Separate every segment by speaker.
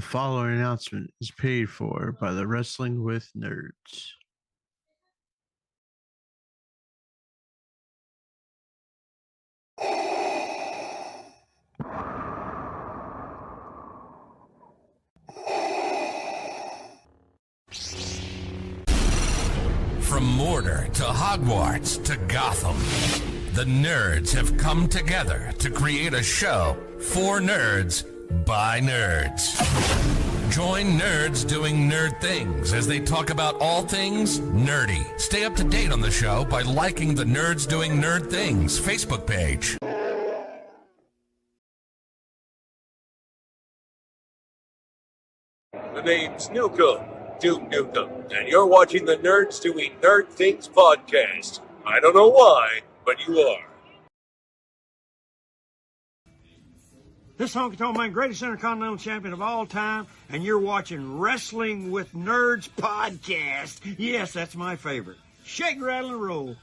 Speaker 1: The following announcement is paid for by the Wrestling with Nerds.
Speaker 2: From Mordor to Hogwarts to Gotham, the nerds have come together to create a show for nerds by nerds. Join nerds doing nerd things as they talk about all things nerdy. Stay up to date on the show by liking the Nerds Doing Nerd Things Facebook page.
Speaker 3: The name's Duke Nukem, and you're watching the Nerds Doing Nerd Things podcast. I don't know why, but you are.
Speaker 4: This honky tonk man, greatest intercontinental champion of all time, and you're watching Wrestling with Nerds podcast. Yes, that's my favorite. Shake, rattle, and roll.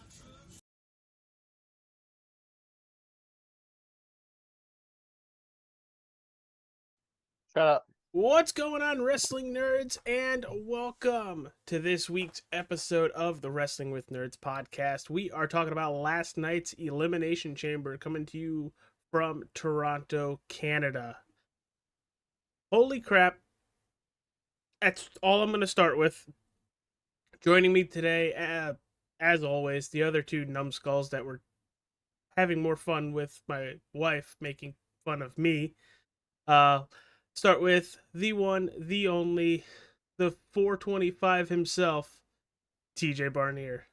Speaker 5: Shut up.
Speaker 6: What's going on, wrestling nerds, and welcome to this week's episode of the Wrestling with Nerds podcast. We are talking about last night's Elimination Chamber, coming to you from Toronto, Canada. Holy crap. That's all I'm going to start with. Joining me today, as always, the other two numbskulls that were having more fun with my wife making fun of me. Start with the one, the only, the 425 himself, TJ Barnier.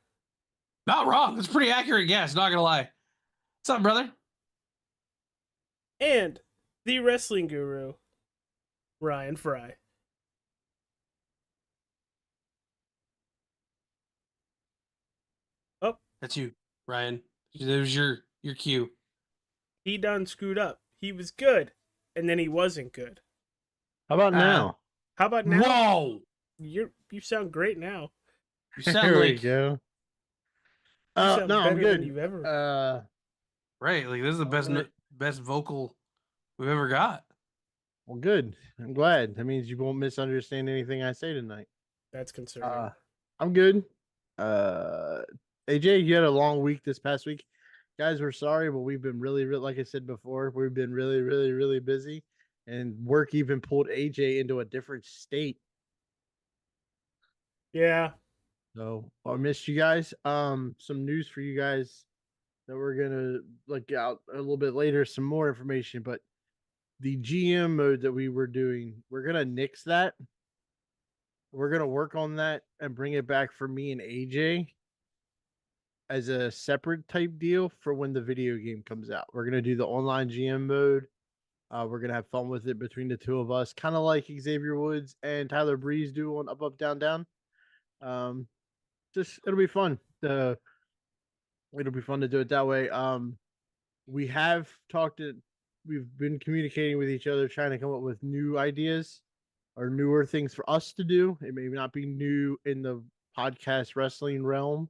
Speaker 5: Not wrong. That's a pretty accurate guess, not gonna lie. What's up, brother?
Speaker 6: And the wrestling guru, Ryan Fry. Oh,
Speaker 5: That's you, Ryan. There's your cue.
Speaker 6: he done screwed up. He was good, and then he wasn't good.
Speaker 1: How about now?
Speaker 6: How about now?
Speaker 5: Whoa!
Speaker 6: You sound great now.
Speaker 5: You sound
Speaker 1: There we
Speaker 5: like
Speaker 1: go.
Speaker 6: You sound
Speaker 1: No, I'm
Speaker 6: better than
Speaker 1: good.
Speaker 6: you've ever.
Speaker 5: right. Like this is the best vocal we've ever got.
Speaker 1: Well, good. I'm glad. That means you won't misunderstand anything I say tonight.
Speaker 6: That's concerning.
Speaker 1: I'm good. AJ, you had a long week this past week. Guys, we're sorry, but we've been really, like I said before, we've been really busy. And work even pulled AJ into a different state.
Speaker 6: Yeah.
Speaker 1: So I missed you guys. Some news for you guys that we're gonna look out a little bit later, some more information, but the GM mode that we were doing, we're gonna nix that. We're gonna work on that and bring it back for me and AJ as a separate type deal for when the video game comes out. We're gonna do the online GM mode. We're gonna have fun with it between the two of us, kind of like Xavier Woods and Tyler Breeze do on Up Up Down Down. Just it'll be fun. It'll be fun to do it that way. We have we've been communicating with each other, trying to come up with new ideas or newer things for us to do. It may not be new in the podcast wrestling realm.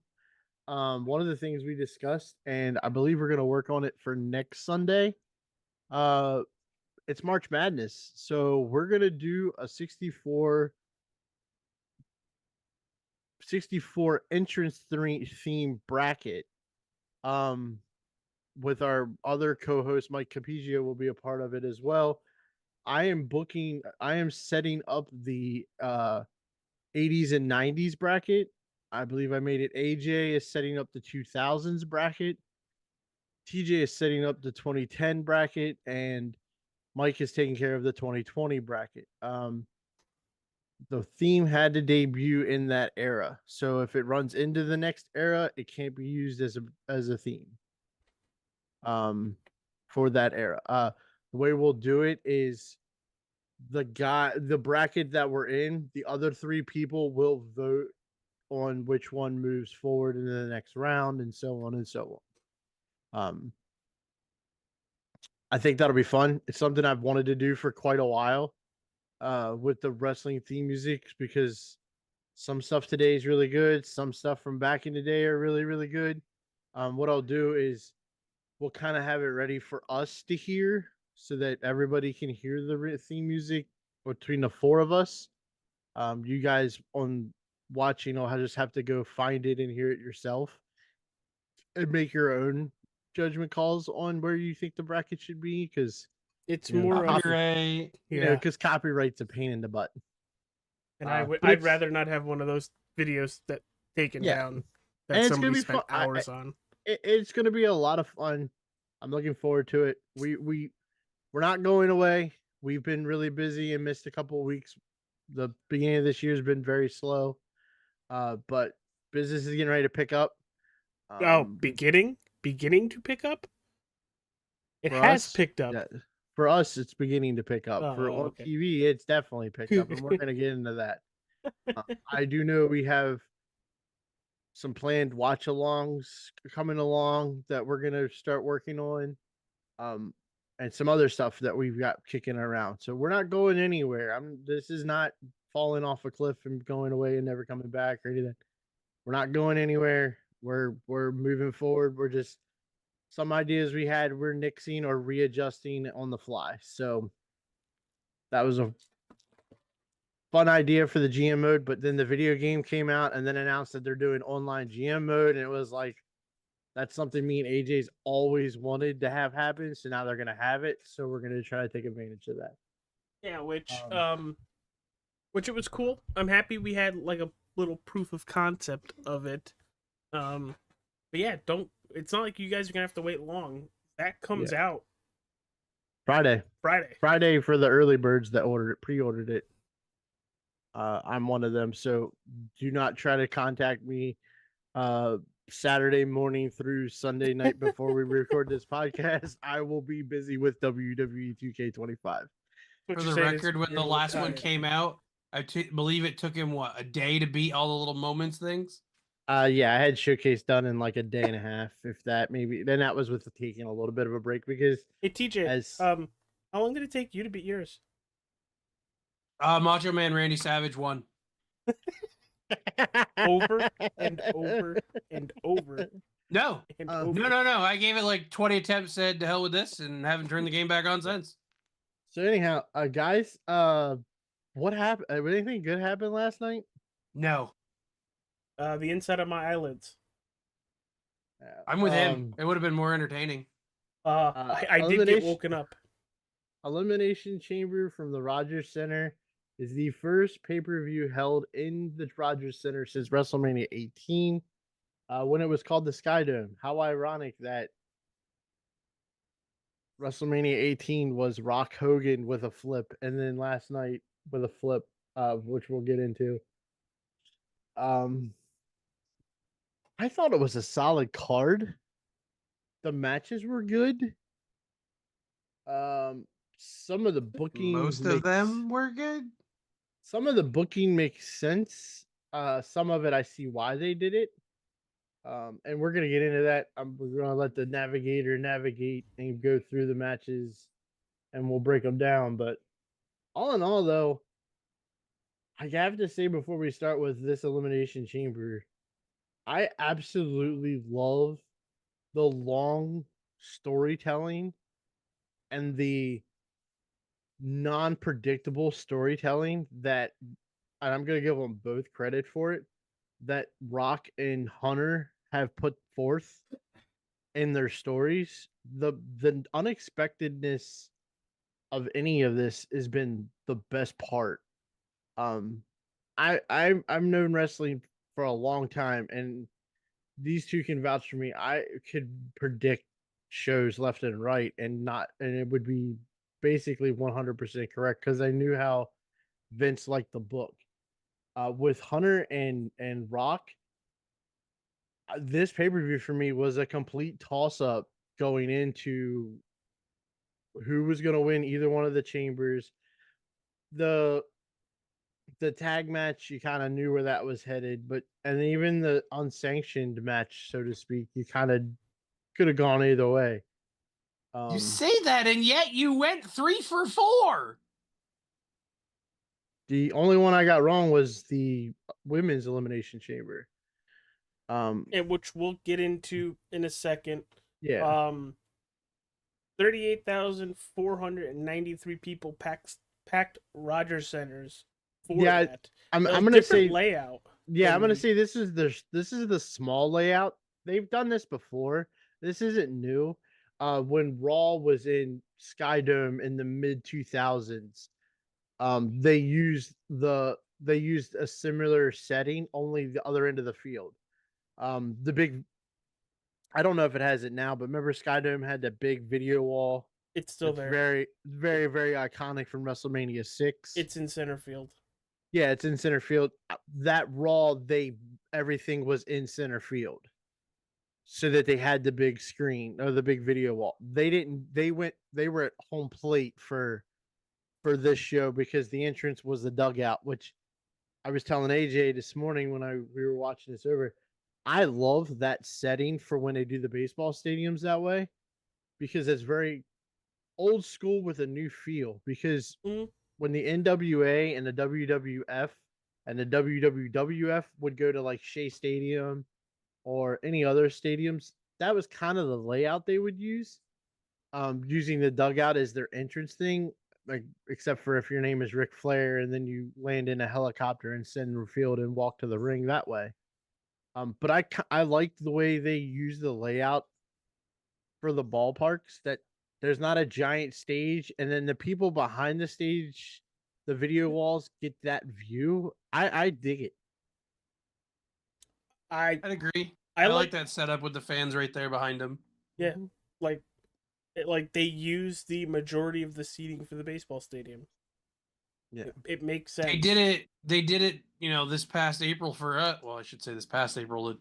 Speaker 1: One of the things we discussed, and I believe we're gonna work on it for next Sunday. It's March Madness, so we're gonna do a 64 entrance theme bracket. With our other co-host Mike Capizio will be a part of it as well. I am setting up the 80s and 90s bracket. I believe I made it. AJ is setting up the 2000s bracket. TJ is setting up the 2010 bracket, and Mike is taking care of the 2020 bracket. The theme had to debut in that era, so if it runs into the next era, it can't be used as a theme. For that era. The way we'll do it is the bracket that we're in, the other three people will vote on which one moves forward into the next round, and so on and so on. I think that'll be fun. It's something I've wanted to do for quite a while, with the wrestling theme music, because some stuff today is really good. Some stuff from back in the day are really good. What I'll do is we'll kind of have it ready for us to hear so that everybody can hear the theme music between the four of us. You guys on watching will just have to go find it and hear it yourself and make your own judgment calls on where you think the bracket should be, because
Speaker 6: It's
Speaker 1: you know,
Speaker 6: more of
Speaker 5: Copyright.
Speaker 6: yeah,
Speaker 1: because copyright's a pain in the butt.
Speaker 6: and
Speaker 1: but
Speaker 6: I'd
Speaker 1: it's-
Speaker 6: rather not have one of those videos that taken
Speaker 1: Yeah.
Speaker 6: down
Speaker 1: And
Speaker 6: that
Speaker 1: it's gonna
Speaker 6: somebody
Speaker 1: be
Speaker 6: spent
Speaker 1: fun.
Speaker 6: hours on.
Speaker 1: It's going to be a lot of fun. I'm looking forward to it. We're not going away. We've been really busy and missed a couple of weeks. The beginning of this year has been very slow, but business is getting ready to pick up.
Speaker 6: Oh, beginning to pick up. It
Speaker 1: For
Speaker 6: has
Speaker 1: us,
Speaker 6: picked up.
Speaker 1: yeah, for us, it's beginning to pick up.
Speaker 6: Oh,
Speaker 1: For on
Speaker 6: okay.
Speaker 1: TV, it's definitely picked up, and we're going to get into that. I do know we have some planned watch-alongs coming along that we're going to start working on, and some other stuff that we've got kicking around. So we're not going anywhere. This is not falling off a cliff and going away and never coming back or anything. We're not going anywhere. We're moving forward. We're just some ideas we had, we're nixing or readjusting on the fly. So that was a fun idea for the GM mode, but then the video game came out and then announced that they're doing online GM mode, and it was like that's something me and AJ's always wanted to have happen. So now they're gonna have it. So we're gonna try to take advantage of that.
Speaker 6: Yeah, which it was cool. I'm happy we had like a little proof of concept of it. But yeah, it's not like you guys are gonna have to wait long. That comes out
Speaker 1: Friday for the early birds that pre-ordered it. I'm one of them. So do not try to contact me Saturday morning through Sunday night before we record this podcast. I will be busy with WWE 2K25.
Speaker 5: For the record, when the last one came out, I believe it took him a day to beat all the little moments things.
Speaker 1: Yeah, I had showcase done in like a day and a half, if that. Maybe then that was with taking a little bit of a break because
Speaker 6: hey TJ, how long did it take you to beat yours?
Speaker 5: Macho Man Randy Savage won.
Speaker 6: Over and over and over.
Speaker 5: No.
Speaker 6: And
Speaker 5: No. I gave it like 20 attempts, said to hell with this, and haven't turned the game back on since.
Speaker 1: So anyhow, guys, what happened? Anything good happened last night?
Speaker 5: No.
Speaker 6: The inside of my eyelids.
Speaker 5: I'm with him. It would have been more entertaining.
Speaker 6: I did get woken up.
Speaker 1: Elimination Chamber from the Rogers Center is the first pay-per-view held in the Rogers Center since WrestleMania 18, when it was called the Sky Dome. How ironic that WrestleMania 18 was Rock Hogan with a flip, and then last night with a flip, which we'll get into. I thought it was a solid card. The matches were good. Some of the booking,
Speaker 5: most of them were good.
Speaker 1: Some of the booking makes sense. Some of it I see why they did it. And we're gonna get into that. We're gonna let the navigator navigate and go through the matches, and we'll break them down. But all in all, though, I have to say before we start with this Elimination Chamber, I absolutely love the long storytelling and the non-predictable storytelling that, and I'm going to give them both credit for it, that Rock and Hunter have put forth in their stories. The unexpectedness of any of this has been the best part. I've known wrestling for a long time, and these two can vouch for me. I could predict shows left and right, and it would be basically 100% correct because I knew how Vince liked the book. With Hunter and Rock, this pay-per-view for me was a complete toss-up going into who was going to win either one of the chambers. The tag match, you kind of knew where that was headed, and even the unsanctioned match, so to speak, you kind of could have gone either way.
Speaker 5: You say that, and yet you went 3 for 4.
Speaker 1: The only one I got wrong was the women's elimination chamber.
Speaker 6: And which we'll get into in a second.
Speaker 1: Yeah.
Speaker 6: 38,493 people packed packed Rogers Centers for
Speaker 1: Yeah,
Speaker 6: that.
Speaker 1: I'm
Speaker 6: A
Speaker 1: gonna
Speaker 6: different
Speaker 1: say
Speaker 6: layout.
Speaker 1: yeah, I'm gonna
Speaker 6: than-
Speaker 1: say this is the small layout. They've done this before. This isn't new. When Raw was in Skydome in the mid 2000s, they used a similar setting, only the other end of the field. The big I don't know if it has it now, but remember Skydome had that big video wall.
Speaker 6: It's still
Speaker 1: It's
Speaker 6: there.
Speaker 1: very, very, very iconic from WrestleMania 6.
Speaker 6: It's in center field.
Speaker 1: Yeah, it's in center field. That Raw, everything was in center field, so that they had the big screen or the big video wall. They didn't. They were at home plate for this show because the entrance was the dugout, which I was telling AJ this morning when we were watching this over. I love that setting for when they do the baseball stadiums that way because it's very old school with a new feel. Because
Speaker 6: Mhm.
Speaker 1: when the NWA and the WWF and the WWF would go to like Shea Stadium or any other stadiums, that was kind of the layout they would use. Using the dugout as their entrance thing, like except for if your name is Ric Flair and then you land in a helicopter in center field and walk to the ring that way. But I liked the way they use the layout for the ballparks. That there's not a giant stage, and then the people behind the stage, the video walls get that view. I dig it.
Speaker 6: I
Speaker 5: I'd agree.
Speaker 6: I
Speaker 5: I
Speaker 6: like
Speaker 5: like that setup with the fans right there behind him.
Speaker 6: yeah,
Speaker 1: Mhm.
Speaker 6: like like they use the majority of the seating for the baseball stadium.
Speaker 1: Yeah.
Speaker 6: It makes sense.
Speaker 5: They did it. They did it. You know, this past April for us. Well, I should say this past April,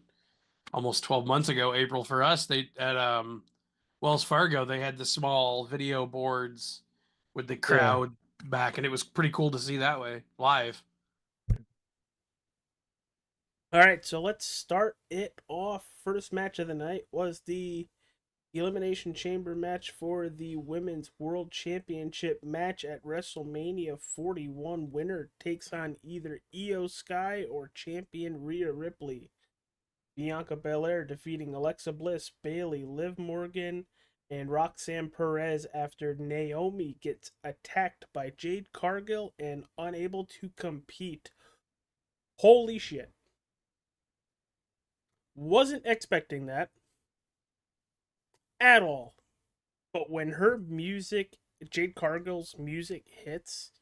Speaker 5: almost 12 months ago. April for us. They at Wells Fargo. They had the small video boards with the
Speaker 1: Yeah.
Speaker 5: crowd back, and it was pretty cool to see that way live.
Speaker 6: All right, so let's start it off. First match of the night was the Elimination Chamber match for the Women's World Championship match at WrestleMania 41. Winner takes on either Io Sky or champion Rhea Ripley. Bianca Belair defeating Alexa Bliss, Bayley, Liv Morgan, and Roxanne Perez after Naomi gets attacked by Jade Cargill and unable to compete. Holy shit. Wasn't expecting that at all. But when her music, Jade Cargill's music hits,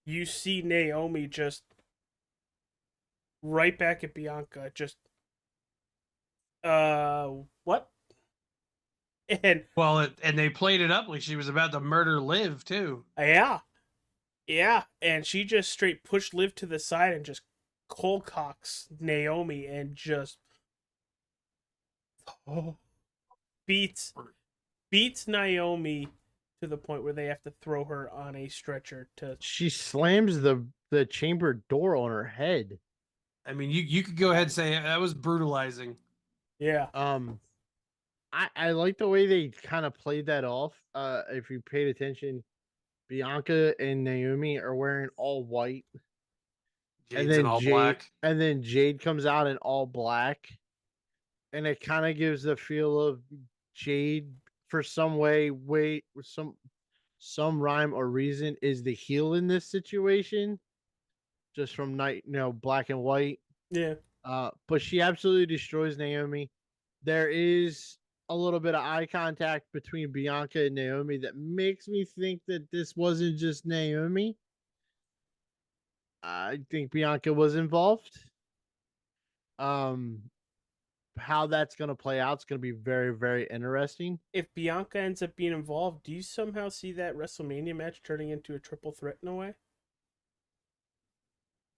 Speaker 6: you see Naomi just right back at Bianca, just what? And
Speaker 5: And they played it up like she was about to murder Liv too.
Speaker 6: yeah, and she just straight pushed Liv to the side and just cold cocks Naomi and just beats Naomi to the point where they have to throw her on a stretcher to.
Speaker 1: She slams the chamber door on her head.
Speaker 5: I mean, you could go ahead and say that was brutalizing.
Speaker 6: Yeah.
Speaker 1: I like the way they kind of played that off. If you paid attention, Bianca and Naomi are wearing all white,
Speaker 5: Jade's in all black.
Speaker 1: and then Jade comes out in all black, and it kind of gives the feel of Jade for some rhyme or reason is the heel in this situation, just from black and white.
Speaker 6: Yeah.
Speaker 1: But she absolutely destroys Naomi. There is a little bit of eye contact between Bianca and Naomi that makes me think that this wasn't just Naomi. I think Bianca was involved. How that's going to play out is going to be very, very interesting.
Speaker 6: If Bianca ends up being involved, do you somehow see that WrestleMania match turning into a triple threat in a way?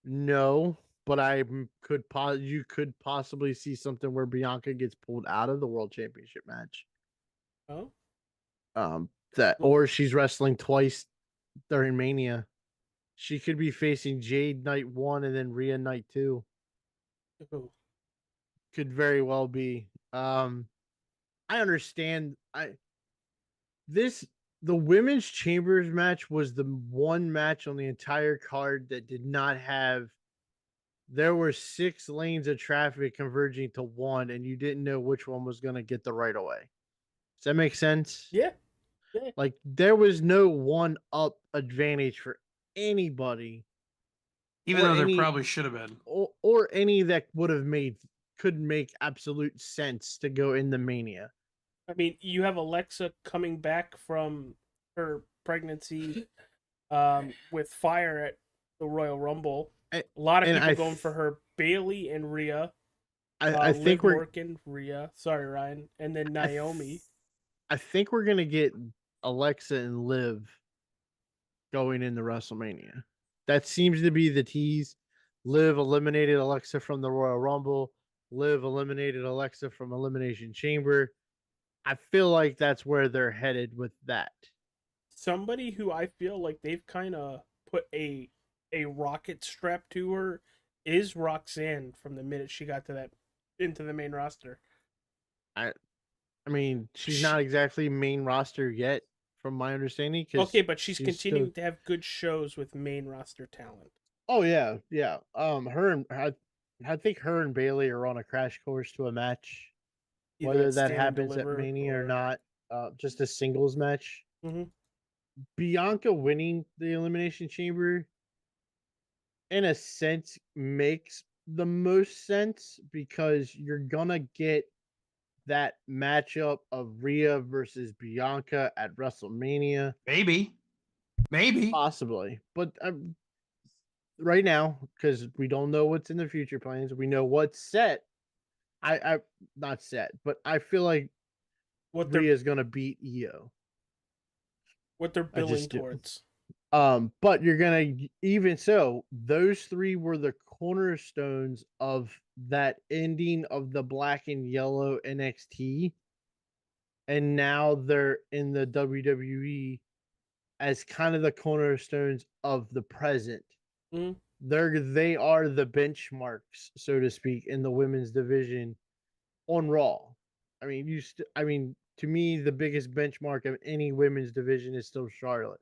Speaker 1: No, but you could possibly see something where Bianca gets pulled out of the World Championship match.
Speaker 6: Oh.
Speaker 1: Or she's wrestling twice during Mania. She could be facing Jade night 1 and then Rhea night 2.
Speaker 6: Ooh.
Speaker 1: Could very well be. I understand. The women's chambers match was the one match on the entire card that did not have. There were 6 lanes of traffic converging to one, and you didn't know which one was going to get the right of way. Does that make sense?
Speaker 6: Yeah.
Speaker 1: Like there was no one up advantage for anybody,
Speaker 5: Even
Speaker 1: or
Speaker 5: though there
Speaker 1: any
Speaker 5: probably should have been.
Speaker 1: or any that could make absolute sense to go in the Mania.
Speaker 6: I mean, you have Alexa coming back from her pregnancy with fire at the Royal Rumble. A lot of
Speaker 1: And
Speaker 6: people going for her. Bailey and Rhea.
Speaker 1: I
Speaker 6: Liv
Speaker 1: think we're
Speaker 6: Morgan, Rhea. Sorry, Ryan. And then Naomi.
Speaker 1: I think we're gonna get Alexa and Liv going into WrestleMania. That seems to be the tease. Liv eliminated Alexa from the Royal Rumble. Liv eliminated Alexa from Elimination Chamber. I feel like that's where they're headed with that.
Speaker 6: Somebody who I feel like they've kind of put a rocket strap to her is Roxanne from the minute she got to that into the main roster.
Speaker 1: I mean, she's not exactly main roster yet, from my understanding.
Speaker 6: Okay, but she's continuing
Speaker 1: still...
Speaker 6: to have good shows with main roster talent.
Speaker 1: Oh yeah, yeah. I think her and Bailey are on a crash course to a match.
Speaker 6: Either
Speaker 1: Whether
Speaker 6: at
Speaker 1: that
Speaker 6: Stand and
Speaker 1: happens at
Speaker 6: Deliver
Speaker 1: Mania or not, just a singles match.
Speaker 6: Mm-hmm.
Speaker 1: Bianca winning the Elimination Chamber, in a sense, makes the most sense because you're gonna get that matchup of Rhea versus Bianca at WrestleMania.
Speaker 5: Maybe.
Speaker 1: Possibly. But right now, because we don't know what's in the future plans, we know what's set. I not set, but I feel like Rhea's gonna beat Io.
Speaker 6: What they're building towards.
Speaker 1: But you're gonna, even so, those three were the cornerstones of that ending of the black and yellow NXT, and now they're in the WWE as kind of the cornerstones of the present.
Speaker 6: Mm-hmm.
Speaker 1: They are the benchmarks, so to speak, in the women's division on Raw. I mean, to me, the biggest benchmark of any women's division is still Charlotte.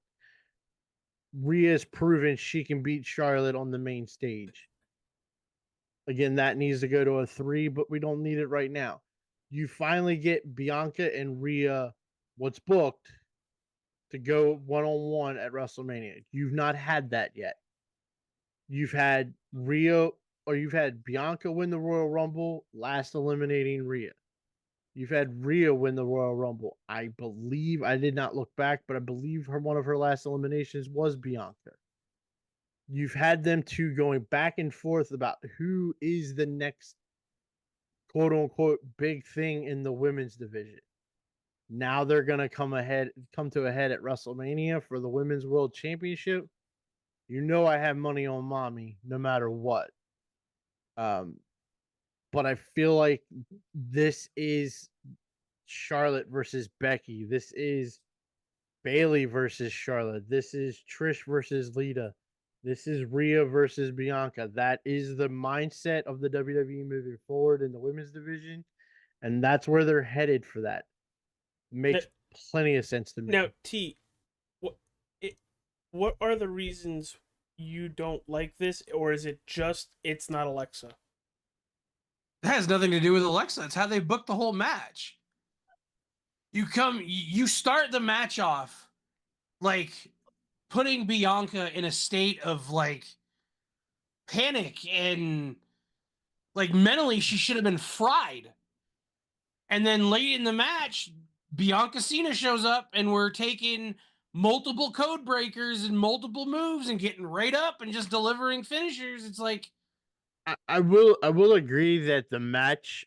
Speaker 1: Rhea's proven she can beat Charlotte on the main stage. Again, that needs to go to a 3, but we don't need it right now. You finally get Bianca and Rhea, what's booked, to go one-on-one at WrestleMania. You've not had that yet. You've had Bianca win the Royal Rumble, last eliminating Rhea. You've had Rhea win the Royal Rumble. I believe, I did not look back, but I believe one of her last eliminations was Bianca. You've had them two going back and forth about who is the next quote unquote big thing in the women's division. Now they're gonna come to a head at WrestleMania for the Women's World Championship. You know I have money on mommy no matter what. But I feel like this is Charlotte versus Becky. This is Bailey versus Charlotte. This is Trish versus Lita. This is Rhea versus Bianca. That is the mindset of the WWE moving forward in the women's division, and that's where they're headed for that. Makes plenty of sense to me.
Speaker 6: Now, T, what are the reasons you don't like this, or is it just it's not Alexa?
Speaker 5: That has nothing to do with Alexa. It's how they booked the whole match. You start the match off like putting Bianca in a state of like panic and like mentally she should have been fried. And then late in the match, Bianca Cena shows up and we're taking multiple code breakers and multiple moves and getting right up and just delivering finishers. It's like
Speaker 1: I will agree that the match,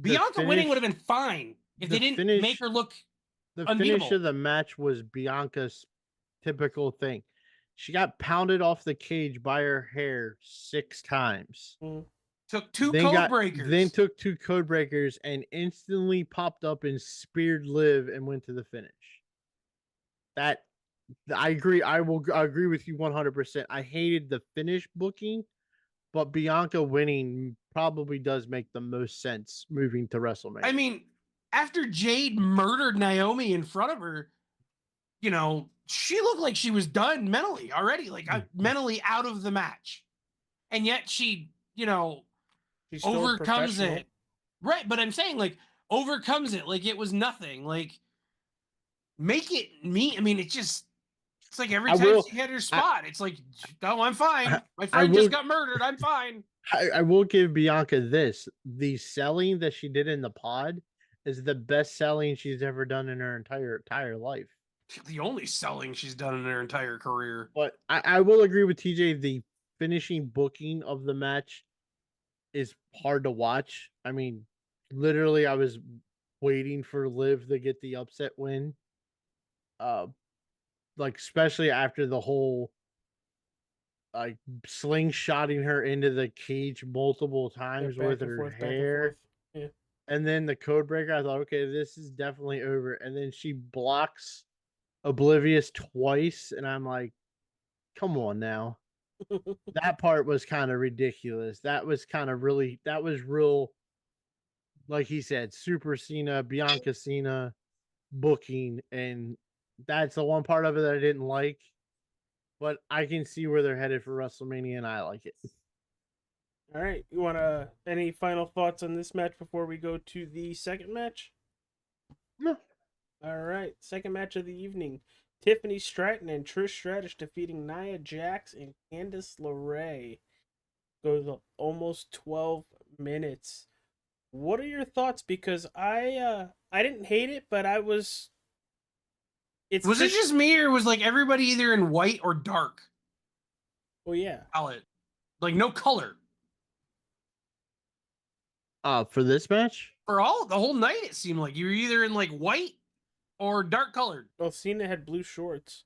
Speaker 5: Bianca winning would have been fine if they didn't make her look unbeatable.
Speaker 1: Finish of the match was Bianca's typical thing. She got pounded off the cage by her hair 6 times.
Speaker 5: Took 2 code breakers.
Speaker 1: Then took 2 code breakers and instantly popped up and speared Liv and went to the finish. That I agree. I agree with you 100%. I hated the finish booking, but Bianca winning probably does make the most sense moving to WrestleMania.
Speaker 5: I mean, after Jade murdered Naomi in front of her, you know, she looked like she was done mentally already, like mentally out of the match. And yet she, you know, overcomes it. Right, but I'm saying like overcomes it like it was nothing. Like make it me. I mean, it just It's like every
Speaker 1: I
Speaker 5: time
Speaker 1: will-
Speaker 5: she hit her spot, it's like, no, I'm fine. My
Speaker 1: I
Speaker 5: friend
Speaker 1: will-
Speaker 5: just got murdered. I'm fine.
Speaker 1: I will give Bianca this: the selling that she did in the pod is the best selling she's ever done in her entire life.
Speaker 5: The only selling she's done in her entire career.
Speaker 1: But I will agree with TJ. The finishing booking of the match is hard to watch. I mean, literally, I was waiting for Liv to get the upset win. Like especially after the whole like slingshotting her into the cage multiple times with her hair.
Speaker 6: Yeah.
Speaker 1: And then the code breaker, I thought, okay, this is definitely over. And then she blocks Oblivious twice, and I'm like, come on now. That part was kind of ridiculous. That was real, like he said, Super Cena, Bianca Cena booking. And that's the one part of it that I didn't like. But I can see where they're headed for WrestleMania, and I like it.
Speaker 6: All right. You want any final thoughts on this match before we go to the second match?
Speaker 1: No.
Speaker 6: All right. Second match of the evening. Tiffany Stratton and Trish Stratus defeating Nia Jax and Candice LeRae. Goes almost 12 minutes. What are your thoughts? Because I didn't hate it, but I was.
Speaker 5: It just me, or was like everybody either in white or dark?
Speaker 6: Oh yeah.
Speaker 5: Palette, like no color.
Speaker 1: For this match?
Speaker 5: For the whole night, it seemed like you were either in like white or dark colored.
Speaker 6: Well, Cena had blue shorts.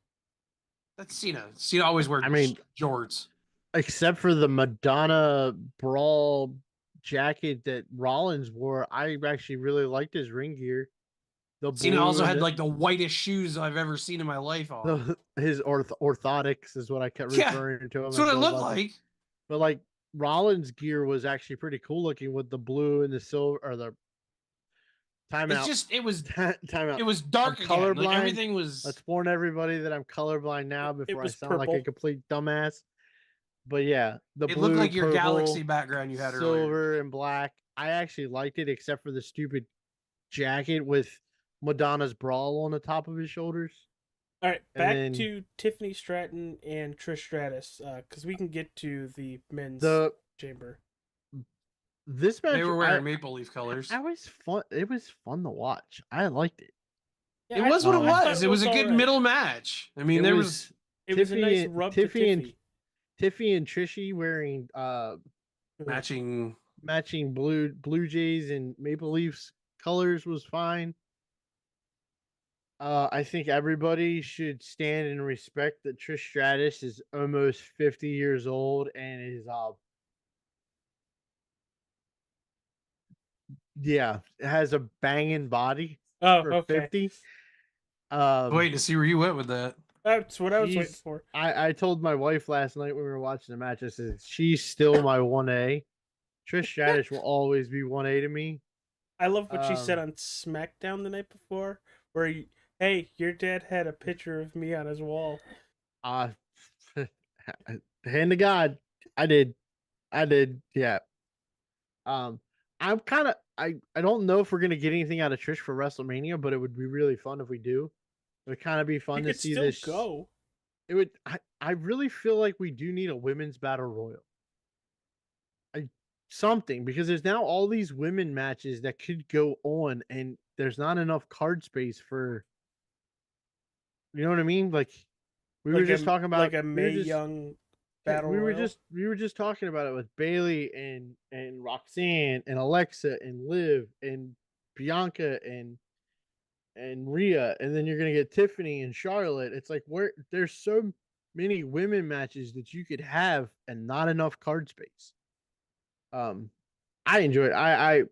Speaker 5: That's Cena. Cena always wears shorts.
Speaker 1: Except for the Madonna brawl jacket that Rollins wore, I actually really liked his ring gear.
Speaker 5: Cena also had like the whitest shoes I've ever seen in my life on.
Speaker 1: His orthotics is what I kept referring to him.
Speaker 5: That's what it looked like.
Speaker 1: But like Rollins' gear was actually pretty cool looking with the blue and the silver, or the timeout.
Speaker 5: It's just, it was
Speaker 1: timeout.
Speaker 5: It was dark again.
Speaker 1: Colorblind.
Speaker 5: Like everything was.
Speaker 1: Let's warn everybody that I'm colorblind now before I sound
Speaker 6: purple.
Speaker 1: like a complete dumbass. But yeah,
Speaker 5: it
Speaker 1: blue,
Speaker 5: looked like your
Speaker 1: purple,
Speaker 5: galaxy background you had
Speaker 1: silver
Speaker 5: earlier.
Speaker 1: and black. I actually liked it, except for the stupid jacket with Madonna's brawl on the top of his shoulders.
Speaker 6: All right, back to Tiffany Stratton and Trish Stratus, because we can get to the men's chamber.
Speaker 1: This match,
Speaker 5: they were wearing maple leaf colors.
Speaker 1: It was fun. It was fun to watch. I liked it.
Speaker 5: Yeah, it was what it was. It was a good middle match. I mean, it was
Speaker 6: a nice rub to Tiffy.
Speaker 1: Tiffy and Trishy wearing
Speaker 5: matching
Speaker 1: Blue Jays and Maple Leafs colors was fine. I think everybody should stand and respect that Trish Stratus is almost 50 years old and is has a banging body for 50.
Speaker 5: Waiting to see where you went with that.
Speaker 6: That's what I was waiting for.
Speaker 1: I told my wife last night when we were watching the match, I said, she's still my 1A. Trish Stratus will always be 1A to me.
Speaker 6: I love what she said on SmackDown the night before, where hey, your dad had a picture of me on his wall.
Speaker 1: Hand to God. I did. Yeah. I'm kind of I don't know if we're gonna get anything out of Trish for WrestleMania, but it would be really fun if we do. It would kind of be fun to see this.
Speaker 6: Go.
Speaker 1: It would. I really feel like we do need a women's battle royal. Something, because there's now all these women matches that could go on, and there's not enough card space for. You know what I mean? Like we were just talking about,
Speaker 6: like a Mae Young battle royal.
Speaker 1: We were just talking about it with Bailey and Roxanne and Alexa and Liv and Bianca and Rhea, and then you're gonna get Tiffany and Charlotte. It's like there's so many women matches that you could have and not enough card space. I enjoy it. I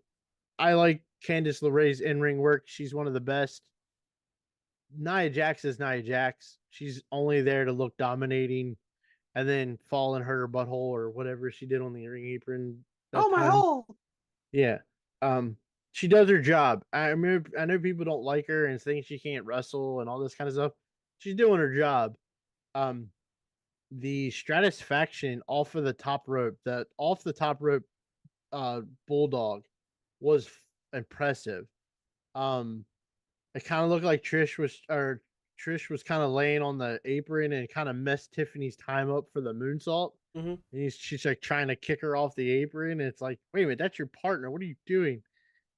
Speaker 1: like Candice LeRae's in-ring work. She's one of the best. Nia Jax is Nia Jax. She's only there to look dominating and then fall and hurt her butthole or whatever she did on the ring apron.
Speaker 5: My hole.
Speaker 1: Yeah. She does her job. I know people don't like her and think she can't wrestle and all this kind of stuff. She's doing her job. The Stratus faction off the top rope bulldog was impressive. It kind of looked like Trish was, or Trish was kind of laying on the apron and kind of messed Tiffany's time up for the moonsault.
Speaker 6: Mm-hmm.
Speaker 1: And she's like trying to kick her off the apron. And it's like, wait a minute, that's your partner. What are you doing?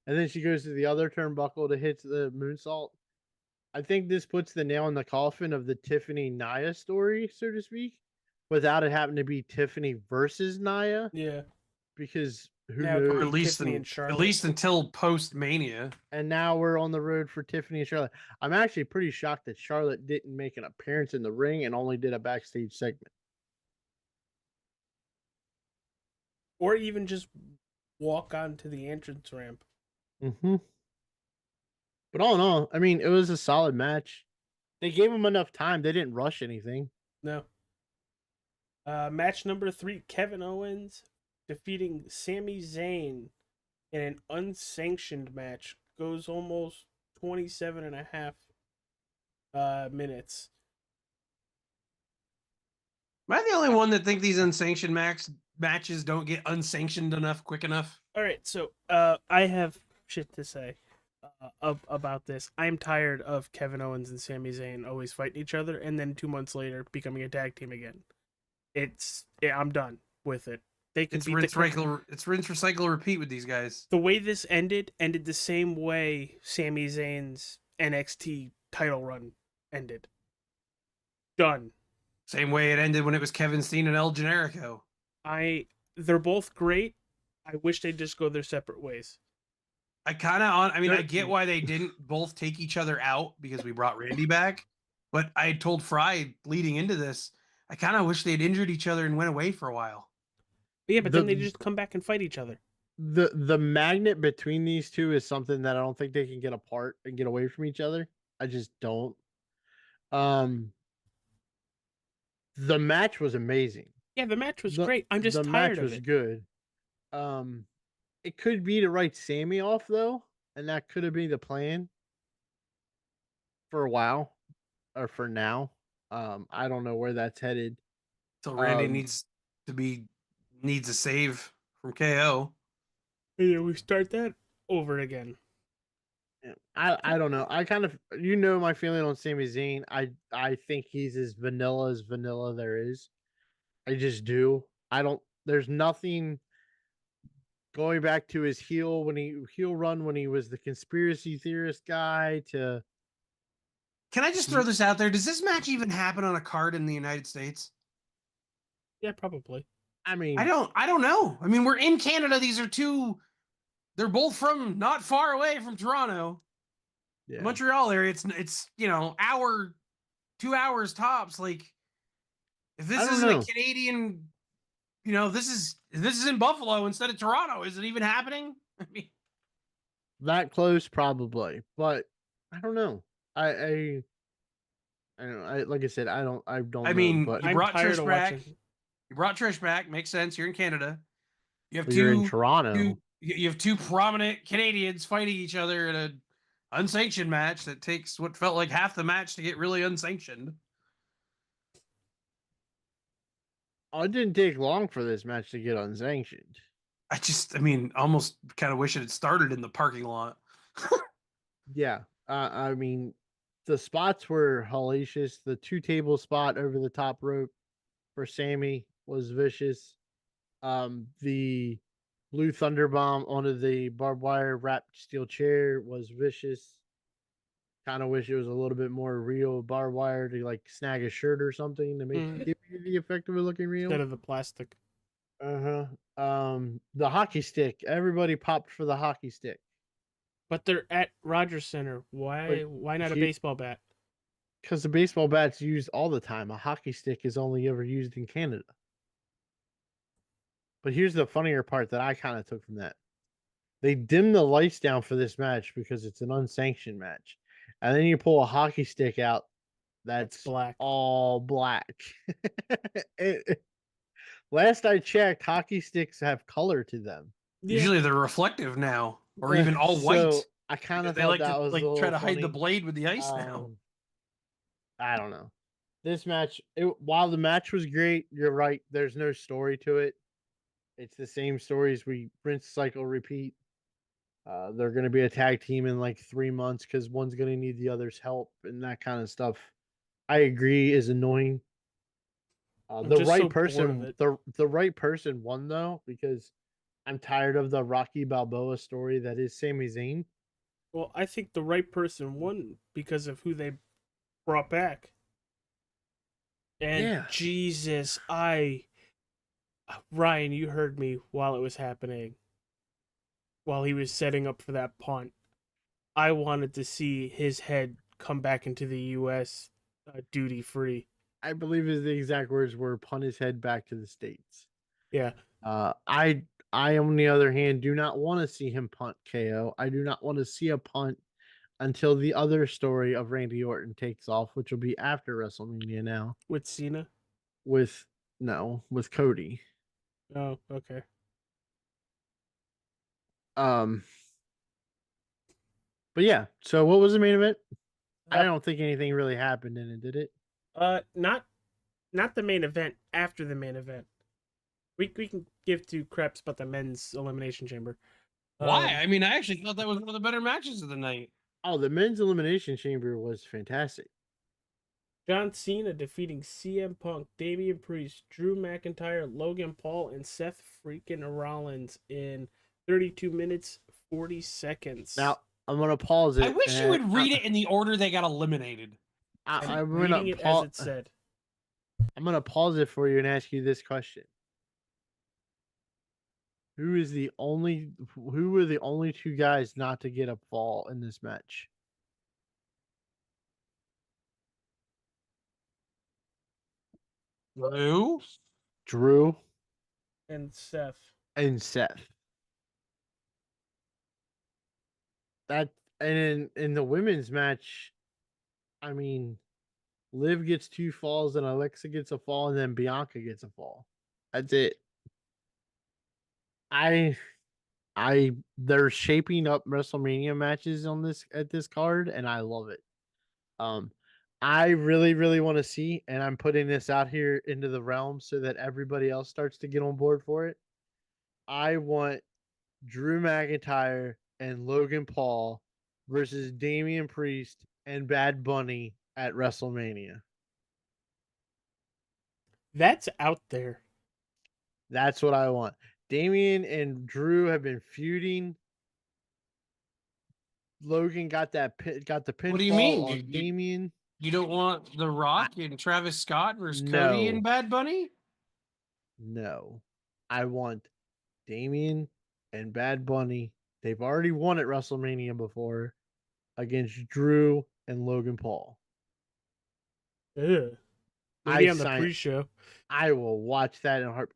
Speaker 1: And then she goes to the other turnbuckle to hit the moonsault. I think this puts the nail in the coffin of the Tiffany Nia story, so to speak, without it having to be Tiffany versus Nia.
Speaker 6: Yeah.
Speaker 1: Because who
Speaker 6: Now it could
Speaker 1: knows?
Speaker 5: Or
Speaker 6: be
Speaker 5: at least
Speaker 6: Tiffany and Charlotte.
Speaker 5: at least until post Mania.
Speaker 1: And now we're on the road for Tiffany and Charlotte. I'm actually pretty shocked that Charlotte didn't make an appearance in the ring and only did a backstage segment.
Speaker 6: Or even just walk onto the entrance ramp.
Speaker 1: Mm-hmm. But all in all, I mean, it was a solid match. They gave them enough time. They didn't rush anything.
Speaker 6: No. Match number 3, Kevin Owens defeating Sami Zayn in an unsanctioned match. Goes almost 27 and a half minutes.
Speaker 5: Am I the only one that think these unsanctioned matches don't get unsanctioned enough quick enough?
Speaker 6: All right, so I have shit to say about this. I'm tired of Kevin Owens and Sami Zayn always fighting each other, and then 2 months later becoming a tag team again. I'm done with it. They can
Speaker 5: It's rinse, recycle, repeat with these guys.
Speaker 6: The way this ended the same way Sami Zayn's NXT title run ended. Done.
Speaker 5: Same way it ended when it was Kevin Steen and El Generico.
Speaker 6: They're both great. I wish they'd just go their separate ways.
Speaker 5: I get why they didn't both take each other out because we brought Randy back. But I had told Fry leading into this, I kind of wish they'd injured each other and went away for a while.
Speaker 6: Yeah, but then they just come back and fight each other.
Speaker 1: The magnet between these two is something that I don't think they can get apart and get away from each other. I just don't. The match was amazing.
Speaker 6: Yeah, the match was great. I'm just tired of it.
Speaker 1: The match was good. It could be to write Sammy off though, and that could have been the plan for a while or for now. I don't know where that's headed.
Speaker 5: So Randy needs a save from KO.
Speaker 6: Yeah, we start that over again.
Speaker 1: I don't know. I kind of my feeling on Sami Zayn. I think he's as vanilla there is. I just do. There's nothing going back to his heel run when he was the conspiracy theorist guy to.
Speaker 5: Can I just throw this out there? Does this match even happen on a card in the United States?
Speaker 6: Yeah, probably.
Speaker 1: I mean,
Speaker 5: I don't know. I mean, we're in Canada. These are they're both from not far away from Toronto.
Speaker 1: Yeah.
Speaker 5: Montreal area. It's 2 hours tops. Like, if this isn't a Canadian, this is in Buffalo instead of Toronto. Is it even happening? I mean,
Speaker 1: that close probably, but I don't know. I don't know. Like I said, I don't.
Speaker 5: I mean,
Speaker 1: but
Speaker 5: you brought Trish back. You brought Trish back. Makes sense. You're in Canada.
Speaker 1: You're in Toronto.
Speaker 5: You have two prominent Canadians fighting each other in an unsanctioned match that takes what felt like half the match to get really unsanctioned.
Speaker 1: Oh, it didn't take long for this match to get unsanctioned.
Speaker 5: Almost kind of wish it had started in the parking lot.
Speaker 1: Yeah. I mean, the spots were hellacious. The 2-table spot over the top rope for Sammy was vicious. The Blue Thunder Bomb onto the barbed wire wrapped steel chair was vicious. Kind of wish it was a little bit more real barbed wire to like snag a shirt or something to make give you the effect of it looking real
Speaker 6: instead of the plastic.
Speaker 1: The hockey stick. Everybody popped for the hockey stick.
Speaker 6: But they're at Rogers Center. Why not a baseball bat?
Speaker 1: Because the baseball bat's used all the time. A hockey stick is only ever used in Canada. But here's the funnier part that I kind of took from that. They dimmed the lights down for this match because it's an unsanctioned match. And then you pull a hockey stick out that's
Speaker 6: black.
Speaker 1: All black. Last I checked, hockey sticks have color to them.
Speaker 5: Yeah. Usually they're reflective now, or even all white.
Speaker 1: So I kind of
Speaker 5: they
Speaker 1: thought
Speaker 5: like
Speaker 1: that
Speaker 5: to
Speaker 1: was
Speaker 5: try to
Speaker 1: funny.
Speaker 5: hide the blade with the ice now.
Speaker 1: I don't know. This match, while the match was great, you're right. There's no story to it. It's the same stories we rinse, cycle, repeat. They're going to be a tag team in like 3 months because one's going to need the other's help and that kind of stuff. I agree is annoying.
Speaker 6: I'm
Speaker 1: The
Speaker 6: just
Speaker 1: right
Speaker 6: so bored of
Speaker 1: person,
Speaker 6: it.
Speaker 1: the right person won though because I'm tired of the Rocky Balboa story that is Sami Zayn.
Speaker 6: Well, I think the right person won because of who they brought back. And
Speaker 1: Yeah,
Speaker 6: Jesus, Ryan, you heard me while it was happening, while he was setting up for that punt. I wanted to see his head come back into the U.S. Duty free.
Speaker 1: I believe is the exact words were punt his head back to the states.
Speaker 6: Yeah,
Speaker 1: Uh, I I on the other hand do not want to see him punt KO. I do not want to see a punt until the other story of Randy Orton takes off, which will be after WrestleMania now
Speaker 6: with Cena.
Speaker 1: with no with Cody.
Speaker 6: Oh, okay.
Speaker 1: Um, but yeah. So what was the main event? I
Speaker 6: Uh,
Speaker 1: don't think anything really happened in it, did it?
Speaker 6: not the main event. After the main event, we can give two craps about the men's elimination chamber.
Speaker 5: Why? I mean, I actually thought that was one of the better matches of the night.
Speaker 1: Oh, the men's elimination chamber was fantastic.
Speaker 6: John Cena defeating CM Punk, Damian Priest, Drew McIntyre, Logan Paul, and Seth freaking Rollins in 32 minutes 40 seconds.
Speaker 1: Now I'm gonna pause it.
Speaker 5: I wish you would read it in the order they got eliminated.
Speaker 1: I'm
Speaker 6: reading
Speaker 1: gonna
Speaker 6: it as it said.
Speaker 1: I'm gonna pause it for you and ask you this question: Who is the only? Who were the only two guys not to get a fall in this match?
Speaker 5: Who?
Speaker 1: Drew
Speaker 6: And Seth.
Speaker 1: and Seth. That and in the women's match, I mean, Liv gets 2 falls and Alexa gets a fall and then Bianca gets a fall. That's it. I they're shaping up WrestleMania matches on this at this card and I love it. Um I really really want to see and I'm putting this out here into the realm so that everybody else starts to get on board for it. I want Drew McIntyre and Logan Paul versus Damian Priest and Bad Bunny at WrestleMania.
Speaker 6: That's out there.
Speaker 1: That's what I want. Damian and Drew have been feuding. Logan got the pinfall
Speaker 5: What do you mean?
Speaker 1: on Damian.
Speaker 5: You don't want The Rock and Travis Scott versus Cody
Speaker 1: No.
Speaker 5: and Bad Bunny?
Speaker 1: No. I want Damian and Bad Bunny. They've already won at WrestleMania before against Drew and Logan Paul.
Speaker 6: Ugh. Maybe on the pre-show.
Speaker 1: I will watch that in heart.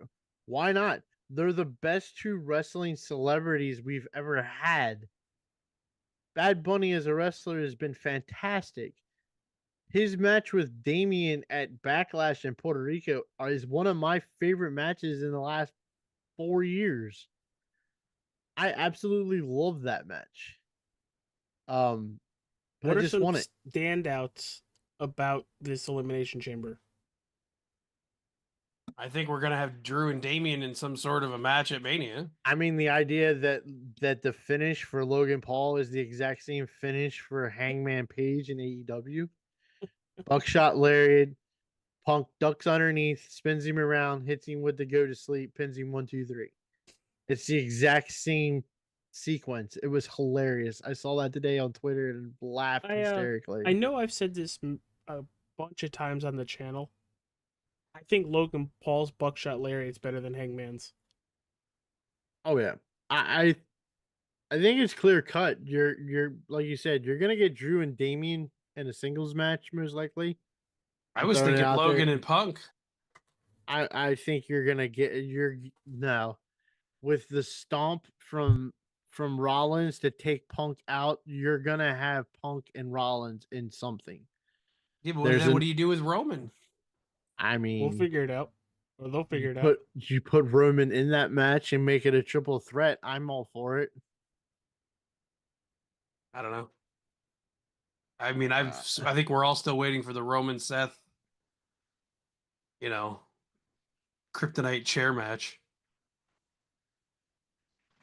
Speaker 1: Why not? They're the best two wrestling celebrities we've ever had. Bad Bunny as a wrestler has been fantastic. His match with Damian at Backlash in Puerto Rico is one of my favorite matches in the last 4 years. I absolutely love that match. But
Speaker 6: What
Speaker 1: I
Speaker 6: are
Speaker 1: just
Speaker 6: some
Speaker 1: want it.
Speaker 6: standouts about this elimination chamber?
Speaker 5: I think we're gonna have Drew and Damian in some sort of a match at Mania.
Speaker 1: I mean, the idea that the finish for Logan Paul is the exact same finish for Hangman Page in AEW. Buckshot lariat, Punk ducks underneath, spins him around, hits him with the go to sleep, pins him 1, 2, 3. It's the exact same sequence. It was hilarious. I saw that today on Twitter and laughed hysterically.
Speaker 6: I know I've said this a bunch of times on the channel. I think Logan Paul's buckshot lariat's better than Hangman's.
Speaker 1: Oh yeah, I think it's clear cut. You're like you said, you're gonna get Drew and Damian in a singles match most likely.
Speaker 5: I was thinking Logan and Punk.
Speaker 1: I think you're gonna get no with the stomp from Rollins to take Punk out. You're gonna have Punk and Rollins in something.
Speaker 5: Yeah, but then what do you do with Roman?
Speaker 1: I mean,
Speaker 6: we'll figure it out, or they'll figure it
Speaker 1: out.
Speaker 6: out.
Speaker 1: You put Roman in that match and make it a triple threat. I'm all for it.
Speaker 5: I don't know. I mean, I think we're all still waiting for the Roman Seth, Kryptonite chair match.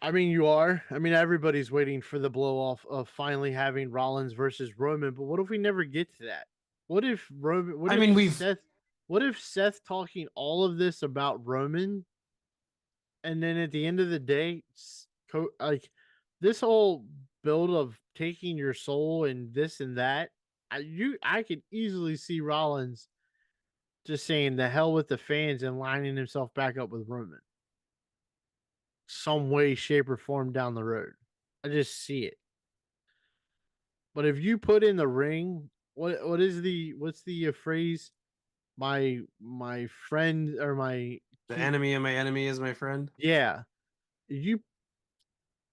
Speaker 1: I mean, you are. I mean, everybody's waiting for the blow off of finally having Rollins versus Roman. But what if we never get to that? What if Roman? What
Speaker 5: I
Speaker 1: if
Speaker 5: mean, we've
Speaker 1: Seth? What if Seth talking all of this about Roman, and then at the end of the day, like this whole build of taking your soul and this and that, I could easily see Rollins just saying the hell with the fans and lining himself back up with Roman, some way, shape, or form down the road. I just see it. But if you put in the ring, what's the phrase? My friend or my
Speaker 5: the enemy of my enemy is my friend.
Speaker 1: yeah. You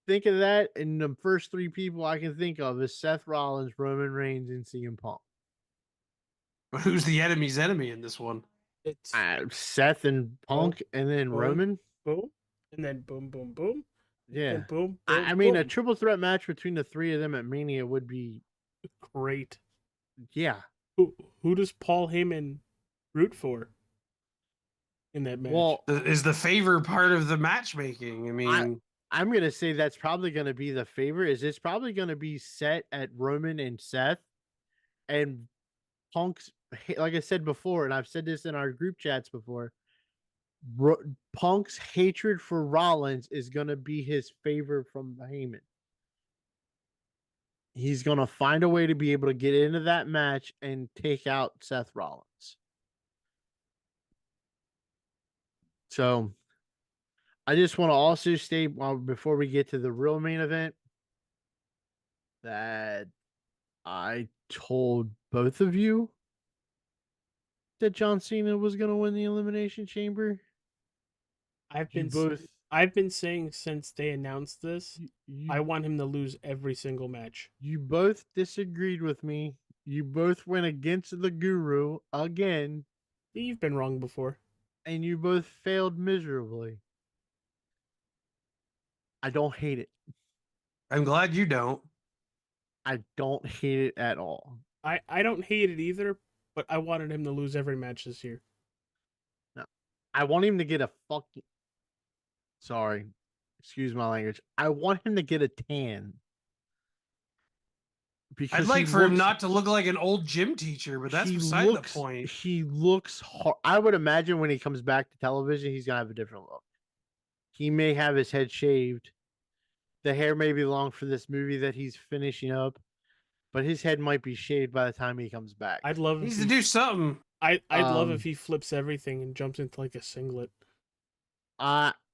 Speaker 1: think of that, and the first three people I can think of is Seth Rollins, Roman Reigns, and CM Punk.
Speaker 5: But who's the enemy's enemy in this one?
Speaker 6: It's
Speaker 1: Seth and Punk, and then
Speaker 6: boom,
Speaker 1: Roman.
Speaker 6: boom, and then boom, boom, boom,
Speaker 1: Yeah,
Speaker 6: and boom,
Speaker 1: I
Speaker 6: boom,
Speaker 1: mean a
Speaker 6: boom.
Speaker 1: triple threat match between the three of them at Mania would be
Speaker 6: Great.
Speaker 1: yeah.
Speaker 6: Who does Paul Heyman root for in that match?
Speaker 1: Well,
Speaker 5: Is the favor part of the matchmaking? I mean,
Speaker 1: I'm gonna say that's probably gonna be the favor. Is it's probably gonna be set at Roman and Seth, and Punk's. Like I said before, and I've said this in our group chats before. Punk's hatred for Rollins is gonna be his favor from Heyman. He's gonna find a way to be able to get into that match and take out Seth Rollins. So I just want to also state before we get to the real main event that I told both of you that John Cena was going to win the Elimination Chamber.
Speaker 6: I've
Speaker 1: You
Speaker 6: been
Speaker 1: both,
Speaker 6: I've been saying since they announced this, I
Speaker 1: you,
Speaker 6: want him to lose every single match.
Speaker 1: you both disagreed with me. You both went against the Guru again,
Speaker 6: You've been wrong before.
Speaker 1: and you both failed miserably. I don't hate it.
Speaker 5: I'm glad you don't.
Speaker 1: I don't hate it at all.
Speaker 6: I don't hate it either, but I wanted him to lose every match this year.
Speaker 1: No, I want him to get a fucking. Sorry, excuse my language. I want him to get a tan because
Speaker 5: I'd like for him not to look like an old gym teacher, but that's beside the point.
Speaker 1: He looks hard. I would imagine when he comes back to television, he's gonna have a different look. He may have his head shaved. The hair may be long for this movie that he's finishing up, but his head might be shaved by the time he comes back.
Speaker 6: I'd love
Speaker 5: He
Speaker 6: if
Speaker 5: needs to do something.
Speaker 6: I'd love if he flips everything and jumps into like a singlet.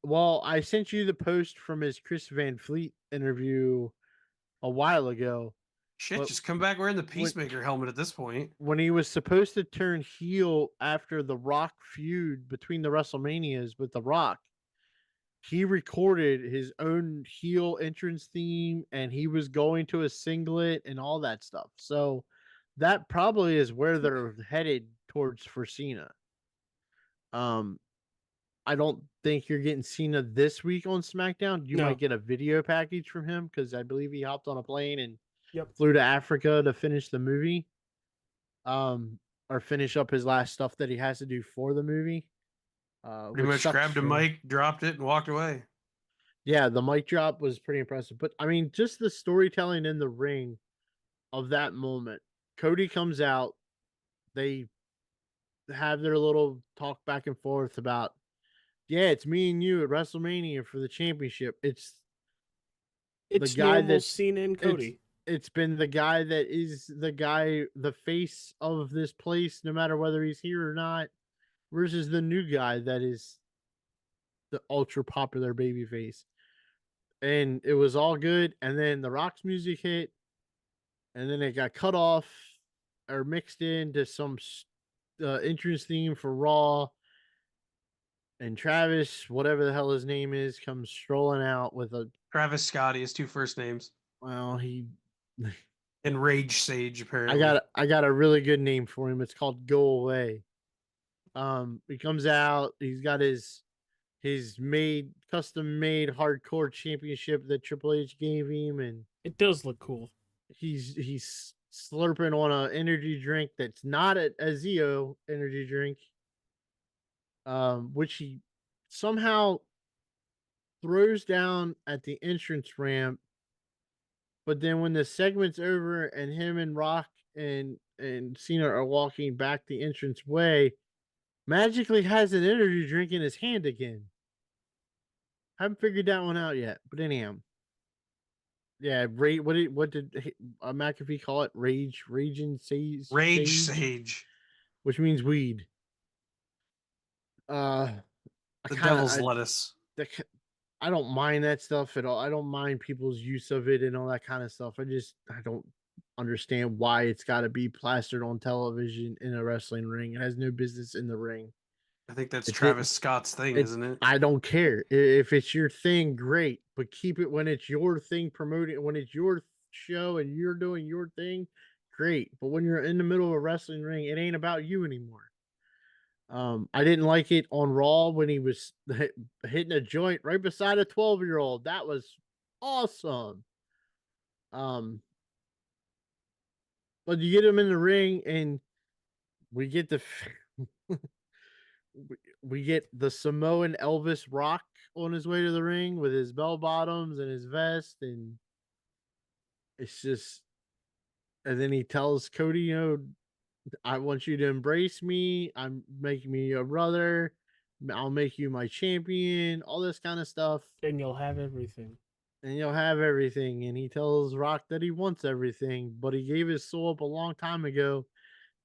Speaker 1: Well, I sent you the post from his Chris Van Fleet interview a while ago.
Speaker 5: Shit,
Speaker 1: But
Speaker 5: just come back wearing the Peacemaker helmet at this point.
Speaker 1: When he was supposed to turn heel after the Rock feud between the WrestleManias with the Rock, he recorded his own heel entrance theme and he was going to a singlet and all that stuff. So that probably is where they're headed towards for Cena. I don't think you're getting Cena this week on SmackDown. You
Speaker 6: No.
Speaker 1: might get a video package from him because I believe he hopped on a plane and
Speaker 6: Yep.
Speaker 1: flew to Africa to finish the movie. Or finish up his last stuff that he has to do for the movie.
Speaker 5: Pretty much grabbed a mic, dropped it, and walked away.
Speaker 1: Yeah, the mic drop was pretty impressive. But I mean, just the storytelling in the ring of that moment. Cody comes out. They have their little talk back and forth about, yeah, it's me and you at WrestleMania for the championship. It's
Speaker 6: the guy normal that's Cena and Cody.
Speaker 1: It's been the guy that is the face of this place, no matter whether he's here or not, versus the new guy that is the ultra popular baby face. And it was all good. And then the Rock's music hit, and then it got cut off or mixed into some entrance theme for Raw. And Travis, whatever the hell his name is, comes strolling out with a
Speaker 5: Travis Scotty, his two first names.
Speaker 1: Well, he
Speaker 5: and Rage Sage, apparently.
Speaker 1: I got a really good name for him. It's called Go Away. He comes out, he's got his custom made hardcore championship that Triple H gave him, and
Speaker 6: it does look cool.
Speaker 1: He's slurping on an energy drink that's not a Zeo energy drink. Which he somehow throws down at the entrance ramp, but then when the segment's over and him and Rock and Cena are walking back the entrance way, magically has an energy drink in his hand again. Haven't figured that one out yet, but anyhow, yeah. What did McAfee call it? Raging
Speaker 5: Rage
Speaker 1: sage,
Speaker 5: Sage.
Speaker 1: which means weed. I
Speaker 5: The
Speaker 1: kind of
Speaker 5: devil's lettuce.
Speaker 1: I don't mind that stuff at all. I don't mind people's use of it and all that kind of stuff. I don't understand why it's got to be plastered on television in a wrestling ring. It has no business in the ring.
Speaker 5: I think that's
Speaker 1: It
Speaker 5: Travis
Speaker 1: didn't.
Speaker 5: Scott's thing,
Speaker 1: It.
Speaker 5: isn't it?
Speaker 1: I don't care if it's your thing. Great, but keep it when it's your thing. Promote it when it's your show and you're doing your thing. Great, but when you're in the middle of a wrestling ring, it ain't about you anymore. I didn't like it on Raw when he was hitting a joint right beside a 12-year-old. That was awesome. Um, but you get him in the ring, and we get the we get the Samoan Elvis Rock on his way to the ring with his bell bottoms and his vest, and it's just. And then he tells Cody, I want you to embrace me. I'm making me your brother. I'll make you my champion. All this kind of stuff.
Speaker 6: And you'll have everything.
Speaker 1: And you'll have everything. And he tells Rock that he wants everything, but he gave his soul up a long time ago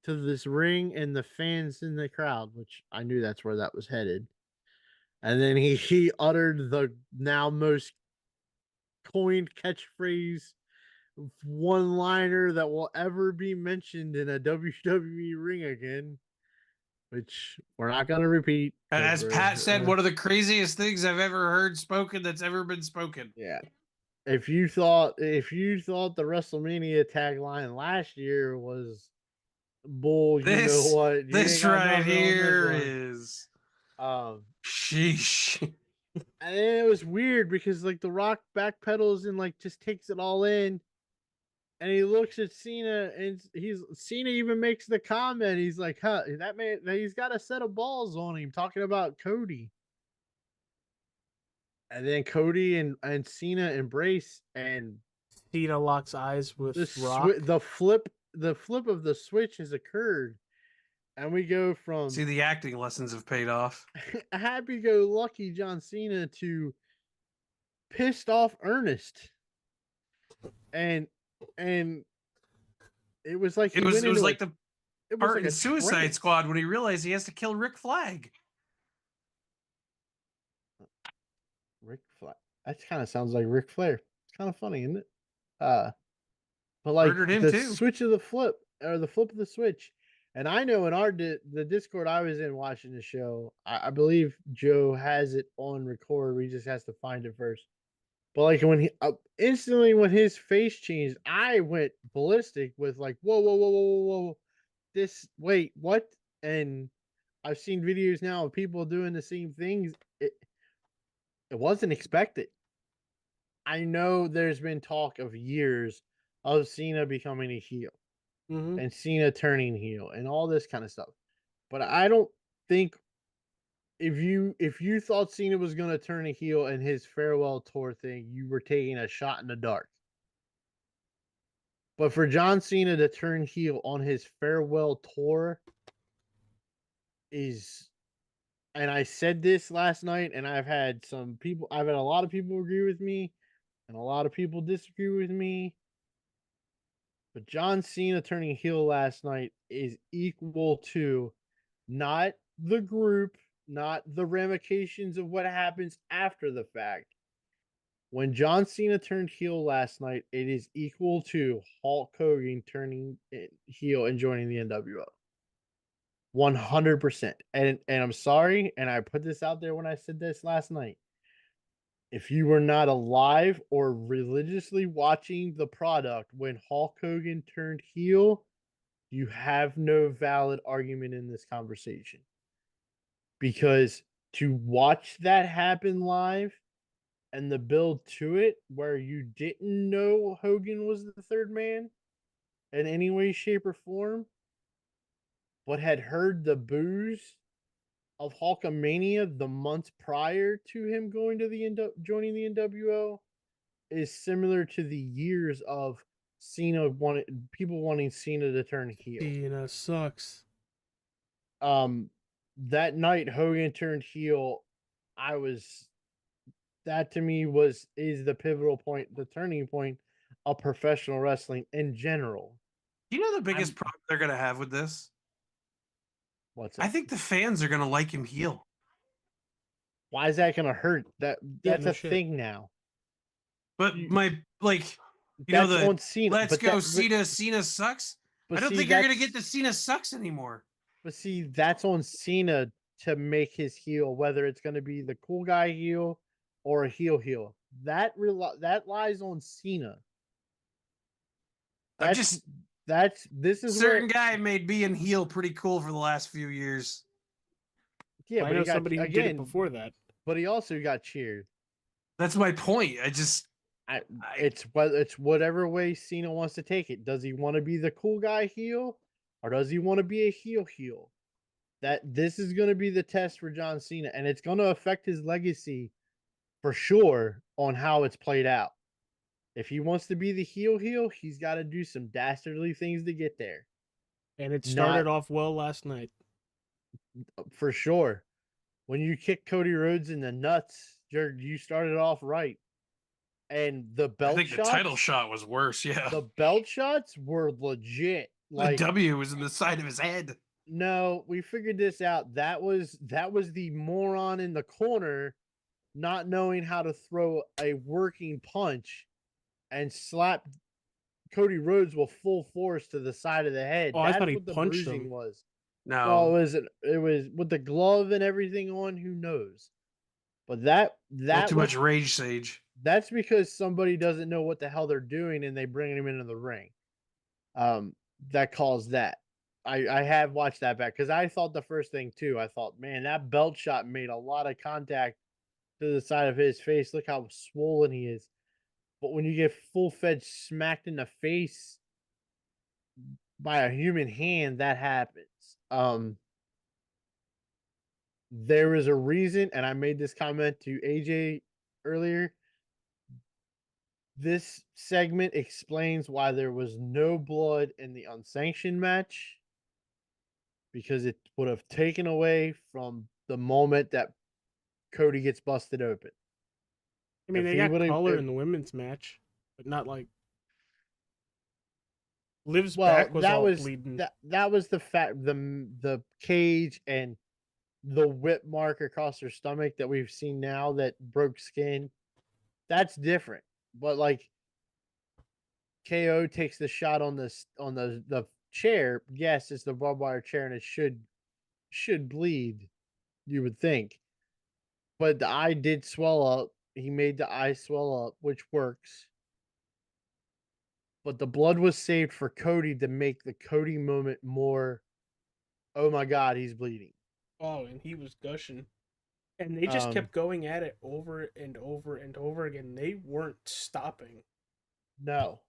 Speaker 1: to this ring and the fans in the crowd, which I knew that's where that was headed. And then he uttered the now most coined catchphrase one liner that will ever be mentioned in a WWE ring again, which we're not going to repeat.
Speaker 5: As Pat said, one of the craziest things I've ever heard spoken that's ever been spoken.
Speaker 1: Yeah. If you thought the WrestleMania tagline last year was bull, you know what?
Speaker 5: This right here is sheesh.
Speaker 1: And it was weird because like The Rock backpedals and like just takes it all in. And he looks at Cena, and Cena even makes the comment. He's like, "Huh, that man, he's got a set of balls on him." Talking about Cody, and then Cody and Cena embrace, and
Speaker 6: Cena locks eyes with Rock.
Speaker 1: the flip of the switch has occurred, and we go from
Speaker 5: See, the acting lessons have paid off.
Speaker 1: happy-go-lucky John Cena to pissed off Ernest, and it was like
Speaker 5: it was like the part in Suicide
Speaker 1: trance.
Speaker 5: Squad when he realized he has to kill Rick Flag.
Speaker 1: Rick Flag. That kind of sounds like Ric Flair. It's kind of funny, isn't it? But like the switch of the flip or the flip of the switch. And I know in the Discord I was in watching the show, I believe Joe has it on record. He just has to find it first. But like when he instantly when his face changed, I went ballistic with like, whoa, whoa, whoa, whoa, whoa, wait, what? And I've seen videos now of people doing the same things. It wasn't expected. I know there's been talk of years of Cena becoming a heel and Cena turning heel and all this kind of stuff. But I don't think if you thought Cena was going to turn a heel in his farewell tour thing, you were taking a shot in the dark. But for John Cena to turn heel on his farewell tour is, and I said this last night, and I've had a lot of people agree with me, and a lot of people disagree with me. But John Cena turning heel last night is equal to not the group, not the ramifications of what happens after the fact. When John Cena turned heel last night, it is equal to Hulk Hogan turning heel and joining the NWO. 100%. And I'm sorry, and I put this out there when I said this last night. If you were not alive or religiously watching the product when Hulk Hogan turned heel, you have no valid argument in this conversation. Because to watch that happen live and the build to it where you didn't know Hogan was the third man in any way, shape, or form, but had heard the boos of Hulkamania the month prior to him going to the joining the NWO is similar to the years of people wanting Cena to turn heel.
Speaker 6: Cena sucks.
Speaker 1: That night Hogan turned heel. That to me is the pivotal point, the turning point of professional wrestling in general.
Speaker 5: You know the biggest problem they're gonna have with this?
Speaker 1: What's
Speaker 5: I
Speaker 1: it?
Speaker 5: think the fans are gonna like him heel.
Speaker 1: Why is that gonna hurt? That's
Speaker 6: no
Speaker 1: a
Speaker 6: shit.
Speaker 1: thing now.
Speaker 5: But my you
Speaker 1: That's
Speaker 5: know the
Speaker 1: on Cena.
Speaker 5: let's
Speaker 1: but
Speaker 5: go
Speaker 1: that,
Speaker 5: Cena sucks.
Speaker 1: but
Speaker 5: I don't
Speaker 1: see,
Speaker 5: think you're gonna
Speaker 1: that's
Speaker 5: get the Cena sucks anymore.
Speaker 1: But see, that's on Cena to make his heel, whether it's going to be the cool guy heel or a heel. That lies on Cena.
Speaker 5: I'm just
Speaker 1: This is
Speaker 5: certain
Speaker 1: where
Speaker 5: guy made being heel pretty cool for the last few years.
Speaker 1: yeah,
Speaker 6: I
Speaker 1: but
Speaker 6: know
Speaker 1: he got
Speaker 6: somebody who
Speaker 1: again,
Speaker 6: did it before that.
Speaker 1: but he also got cheered.
Speaker 5: That's my point.
Speaker 1: It's whatever way Cena wants to take it. Does he want to be the cool guy heel, or does he want to be a heel? This is going to be the test for John Cena, and it's going to affect his legacy for sure on how it's played out. If he wants to be the heel, he's got to do some dastardly things to get there.
Speaker 6: And it started off well last night.
Speaker 1: For sure. When you kick Cody Rhodes in the nuts, you started off right. And the belt
Speaker 5: I think
Speaker 1: shots,
Speaker 5: the title shot was worse. Yeah,
Speaker 1: the belt shots were legit.
Speaker 5: the W was in the side of his head.
Speaker 1: No, we figured this out. That was the moron in the corner not knowing how to throw a working punch and slap Cody Rhodes with full force to the side of the head.
Speaker 6: Oh, I
Speaker 1: That's
Speaker 6: thought he
Speaker 1: what the
Speaker 6: punched
Speaker 1: bruising
Speaker 6: him.
Speaker 1: was.
Speaker 5: No,
Speaker 1: Well, it was with the glove and everything on. Who knows? But that
Speaker 5: too much rage sage.
Speaker 1: That's because somebody doesn't know what the hell they're doing and they bring him into the ring. That caused that. I have watched that back because I thought the first thing too. I thought, man, that belt shot made a lot of contact to the side of his face. Look how swollen he is. But when you get full fed smacked in the face by a human hand, that happens. There is a reason, and I made this comment to AJ earlier. This segment explains why there was no blood in the unsanctioned match, because it would have taken away from the moment that Cody gets busted open.
Speaker 6: I mean, they got color in the women's match, but not like Liv's back was all bleeding.
Speaker 1: That was the fact, the cage and the whip mark across her stomach that we've seen now that broke skin. That's different. But like KO takes the shot on the chair. Yes, it's the barbed wire chair, and it should bleed, you would think. But the eye did swell up. He made the eye swell up, which works. But the blood was saved for Cody to make the Cody moment more, oh my God, he's bleeding.
Speaker 6: Oh, and he was gushing. And they just kept going at it over and over and over again. They weren't stopping.
Speaker 1: No,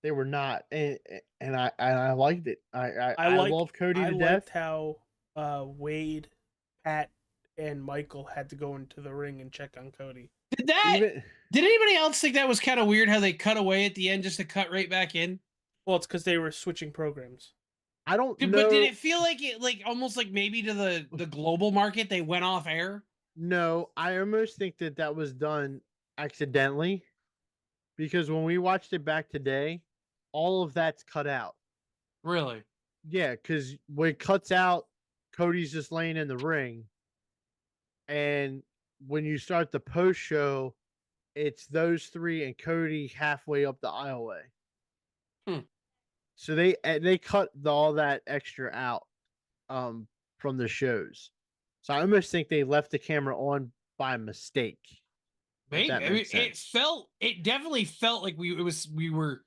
Speaker 1: they were not. And I liked it. I love Cody to death.
Speaker 6: I liked how Wade, Pat, and Michael had to go into the ring and check on Cody.
Speaker 5: Did anybody else think that was kind of weird how they cut away at the end just to cut right back in?
Speaker 6: Well, it's because they were switching programs.
Speaker 1: I don't know.
Speaker 5: But did it feel like it, like almost like maybe to the global market they went off air?
Speaker 1: No, I almost think that was done accidentally, because when we watched it back today, all of that's cut out.
Speaker 5: Really?
Speaker 1: Yeah, because when it cuts out, Cody's just laying in the ring, and when you start the post show, it's those three and Cody halfway up the aisleway. So they cut all that extra out from the shows. So I almost think they left the camera on by mistake.
Speaker 5: Maybe. I mean, it definitely felt like we were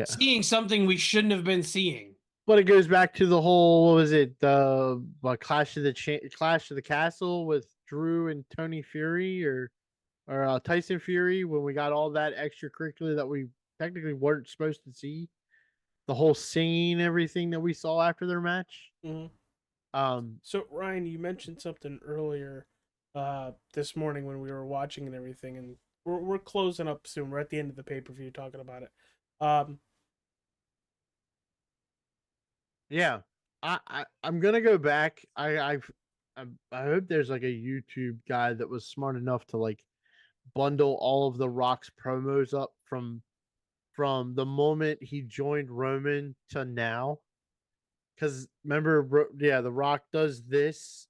Speaker 5: seeing something we shouldn't have been seeing.
Speaker 1: But it goes back to the whole, what was it, Clash of the Castle with Drew and Tony Fury or Tyson Fury, when we got all that extracurricular that we technically weren't supposed to see. The whole singing, everything that we saw after their match.
Speaker 6: Mm-hmm. So Ryan, you mentioned something earlier this morning when we were watching and everything, and we're closing up soon. We're at the end of the pay-per-view talking about it. Um,
Speaker 1: Yeah, I'm gonna go back. I hope there's like a YouTube guy that was smart enough to like bundle all of the Rock's promos up from the moment he joined Roman to now. Because remember, yeah, the Rock does this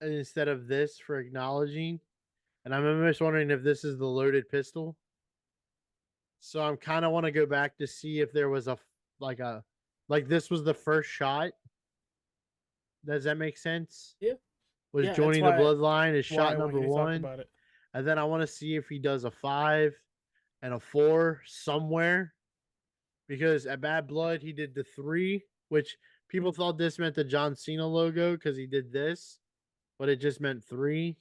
Speaker 1: instead of this for acknowledging, and I'm almost wondering if this is the loaded pistol. So I'm kind of want to go back to see if there was like a like this was the first shot. Does that make sense?
Speaker 6: yeah,
Speaker 1: Was
Speaker 6: yeah, that's
Speaker 1: joining the bloodline is
Speaker 6: why
Speaker 1: shot
Speaker 6: I want
Speaker 1: number
Speaker 6: you to talk
Speaker 1: one,
Speaker 6: about it.
Speaker 1: and then I want to see if he does a 5 and a 4 somewhere, because at Bad Blood he did the 3, which people thought this meant the John Cena logo because he did this, but it just meant 3.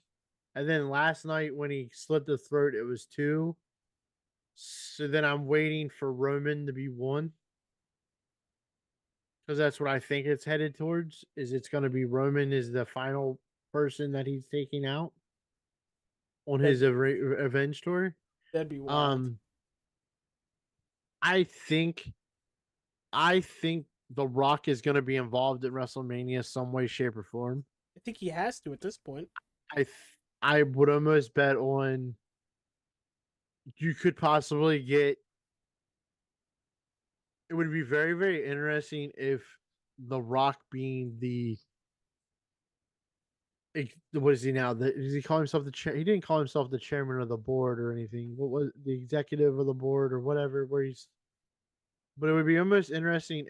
Speaker 1: And then last night when he slit the throat, it was 2. So then I'm waiting for Roman to be 1, because that's what I think it's headed towards. Is it's going to be Roman is the final person that he's taking out on his
Speaker 6: That'd,
Speaker 1: revenge tour.
Speaker 6: that'd be wild.
Speaker 1: Um, I think I think The Rock is going to be involved in WrestleMania some way, shape, or form.
Speaker 6: I think he has to at this point.
Speaker 1: I would almost bet on you could possibly get. It would be very, very interesting if The Rock being the what is he now? Does he call himself the chair? He didn't call himself the chairman of the board or anything. What was the executive of the board or whatever? Where he's, but it would be almost interesting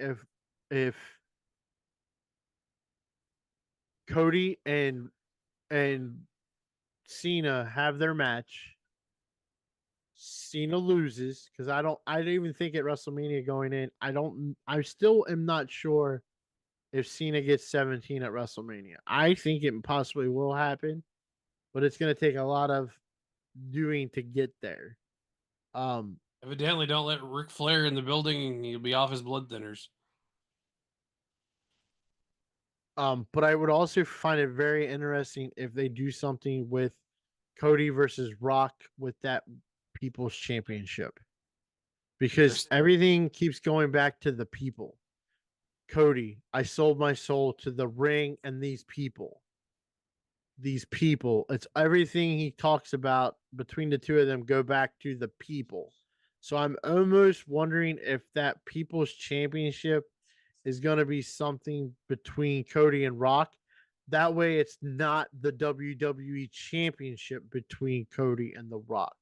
Speaker 1: if Cody and Cena have their match. Cena loses because I didn't even think at WrestleMania going in. I still am not sure if Cena gets 17 at WrestleMania. I think it possibly will happen, but it's going to take a lot of doing to get there.
Speaker 5: Evidently, don't let Ric Flair in the building and he'll be off his blood thinners.
Speaker 1: But I would also find it very interesting if they do something with Cody versus Rock with that People's Championship, because everything keeps going back to the people. Cody, I sold my soul to the ring and these people. These people, it's everything he talks about between the two of them go back to the people. So I'm almost wondering if that People's Championship is going to be something between Cody and Rock. That way, it's not the WWE Championship between Cody and The Rock,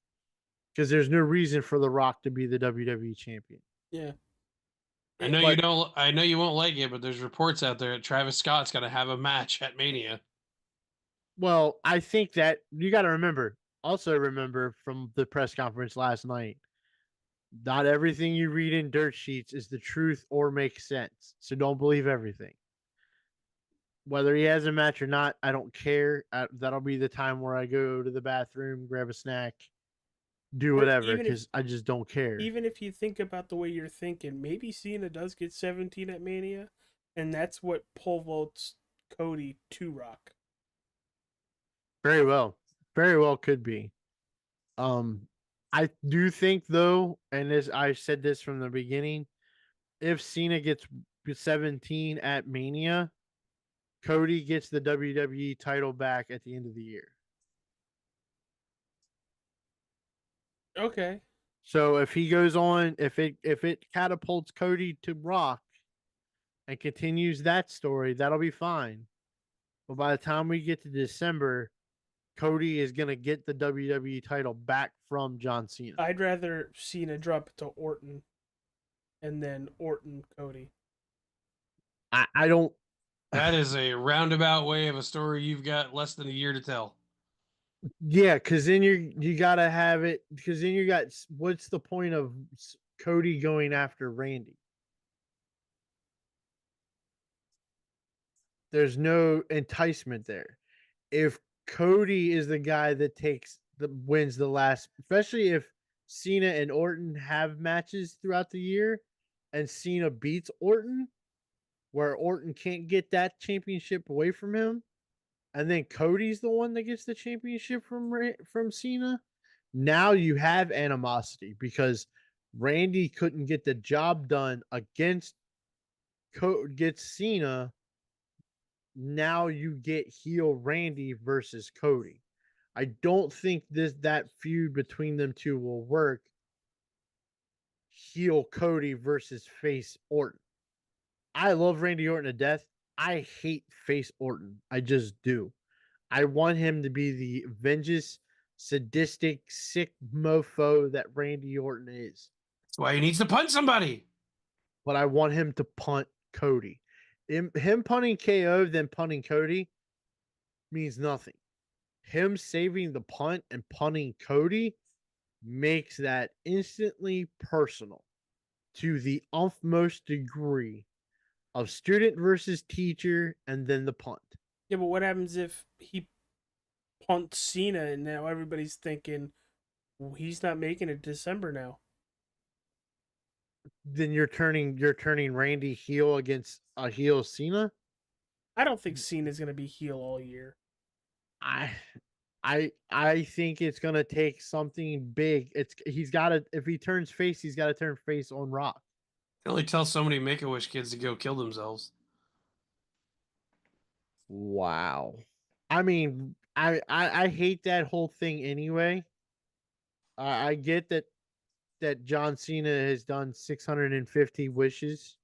Speaker 1: because there's no reason for The Rock to be the WWE Champion.
Speaker 6: Yeah.
Speaker 5: I know you don't. I know you won't like it, but there's reports out there that Travis Scott's going to have a match at Mania.
Speaker 1: Well, I think that you got to remember. Also, remember from the press conference last night, not everything you read in dirt sheets is the truth or makes sense. So don't believe everything. Whether he has a match or not, I don't care. That'll be the time where I go to the bathroom, grab a snack, do whatever, because I just don't care.
Speaker 6: Even if you think about the way you're thinking, maybe Cena does get 17 at Mania, and that's what pole votes Cody to Rock.
Speaker 1: Very well could be. I do think though, and as I said this from the beginning, if Cena gets 17 at Mania, Cody gets the WWE title back at the end of the year.
Speaker 6: Okay.
Speaker 1: So if he goes on, if it catapults Cody to Rock and continues that story, that'll be fine. But by the time we get to December, Cody is gonna get the WWE title back from John Cena.
Speaker 6: I'd rather Cena drop it to Orton, and then Orton Cody.
Speaker 1: I don't.
Speaker 5: That is a roundabout way of a story you've got less than a year to tell.
Speaker 1: Yeah, because then you gotta have it. Because then you got, what's the point of Cody going after Randy? There's no enticement there. If Cody is the guy that wins the last, especially if Cena and Orton have matches throughout the year, and Cena beats Orton, where Orton can't get that championship away from him, and then Cody's the one that gets the championship from Cena. Now you have animosity because Randy couldn't get the job done against gets Cena. Now you get heel Randy versus Cody. I don't think that feud between them two will work. Heel Cody versus face Orton. I love Randy Orton to death. I hate face Orton. I just do. I want him to be the vengeance, sadistic, sick mofo that Randy Orton is.
Speaker 5: That's why he needs to punch somebody.
Speaker 1: But I want him to punt Cody. Him punting KO, then punting Cody means nothing. Him saving the punt and punting Cody makes that instantly personal to the utmost degree of student versus teacher and then the punt.
Speaker 6: Yeah, but what happens if he punts Cena and now everybody's thinking, well, he's not making it December now?
Speaker 1: Then you're turning Randy heel against a heel Cena.
Speaker 6: I don't think Cena's gonna be heel all year.
Speaker 1: I think it's gonna take something big. He's gotta, if he turns face, he's gotta turn face on Rock.
Speaker 5: They only tell so many Make-A-Wish kids to go kill themselves.
Speaker 1: Wow. I mean, I hate that whole thing anyway. I get that John Cena has done 650 wishes.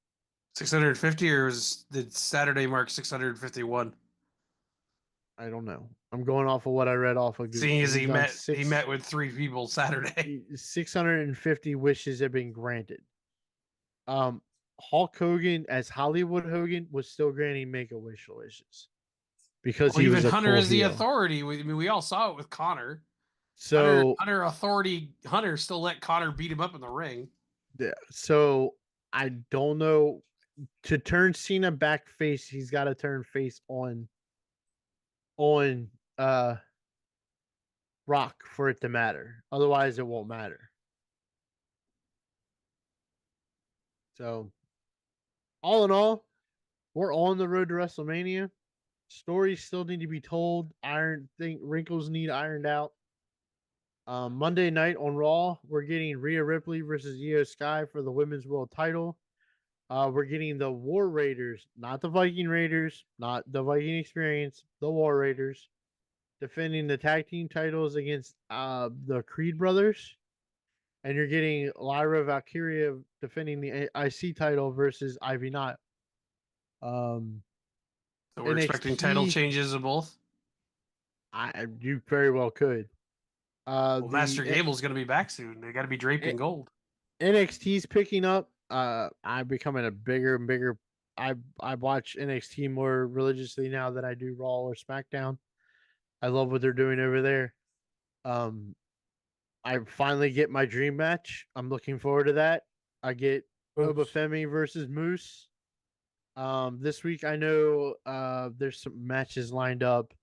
Speaker 5: 650, or did Saturday mark 651?
Speaker 1: I don't know. I'm going off of what I read off of Google.
Speaker 5: Seeing as he met with 3 people Saturday.
Speaker 1: 650 wishes have been granted. Hulk Hogan as Hollywood Hogan was still granting Make-A-Wish wishes because he was
Speaker 5: even
Speaker 1: a
Speaker 5: Hunter
Speaker 1: cool
Speaker 5: is the
Speaker 1: heel.
Speaker 5: authority. We all saw it with Connor.
Speaker 1: So
Speaker 5: Hunter still let Connor beat him up in the ring.
Speaker 1: Yeah. So I don't know. To turn Cena back face, he's got to turn face on Rock for it to matter. Otherwise, it won't matter. So, all in all, we're on the road to WrestleMania. Stories still need to be told. Wrinkles need ironed out. Monday night on Raw, we're getting Rhea Ripley versus Io Sky for the Women's World Title. We're getting the War Raiders, not the Viking Raiders, not the Viking Experience, the War Raiders, defending the tag team titles against the Creed brothers. And you're getting Lyra Valkyria defending the IC title versus Ivy Knott.
Speaker 5: So we're
Speaker 1: NXT,
Speaker 5: expecting title changes of both.
Speaker 1: You very well could.
Speaker 5: Master Gable's going to be back soon. They got to be draped in gold.
Speaker 1: NXT's picking up. I'm becoming a bigger and bigger. I watch NXT more religiously now than I do Raw or SmackDown. I love what they're doing over there. I finally get my dream match. I'm looking forward to that. I get Obafemi versus Moose. This week I know there's some matches lined up.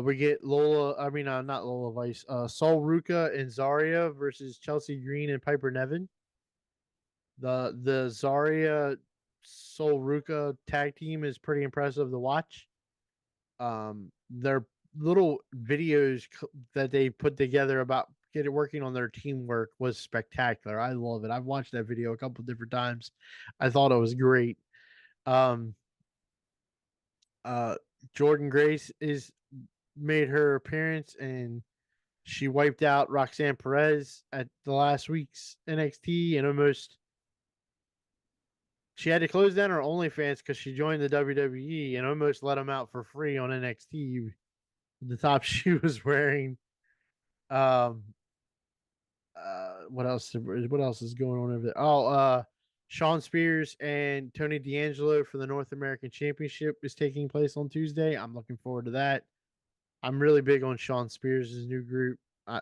Speaker 1: We get not Lola Vice. Sol Ruka and Zarya versus Chelsea Green and Piper Nevin. The Zarya Sol Ruka tag team is pretty impressive to watch. Their little videos that they put together about working on their teamwork was spectacular. I love it. I've watched that video a couple different times. I thought it was great. Jordan Grace made her appearance and she wiped out Roxanne Perez at the last week's NXT and she had to close down her OnlyFans because she joined the WWE and almost let them out for free on NXT. The top she was wearing. What else is going on over there? Sean Spears and Tony D'Angelo for the North American Championship is taking place on Tuesday. I'm looking forward to that. I'm really big on Sean Spears' new group. I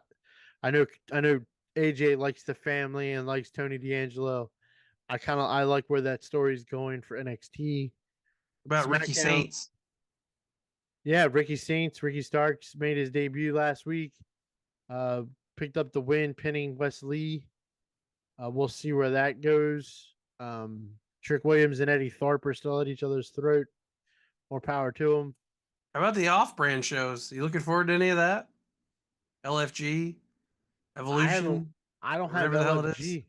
Speaker 1: know AJ likes the family and likes Tony D'Angelo. I like where that story's going for NXT.
Speaker 5: About Ricky Saints.
Speaker 1: Yeah, Ricky Starks made his debut last week. Picked up the win, pinning Wes Lee. We'll see where that goes. Trick Williams and Eddie Thorpe are still at each other's throat. More power to them.
Speaker 5: How about the off-brand shows? You looking forward to any of that? LFG, Evolution,
Speaker 1: I don't have
Speaker 5: whatever the hell it is.
Speaker 1: LFG.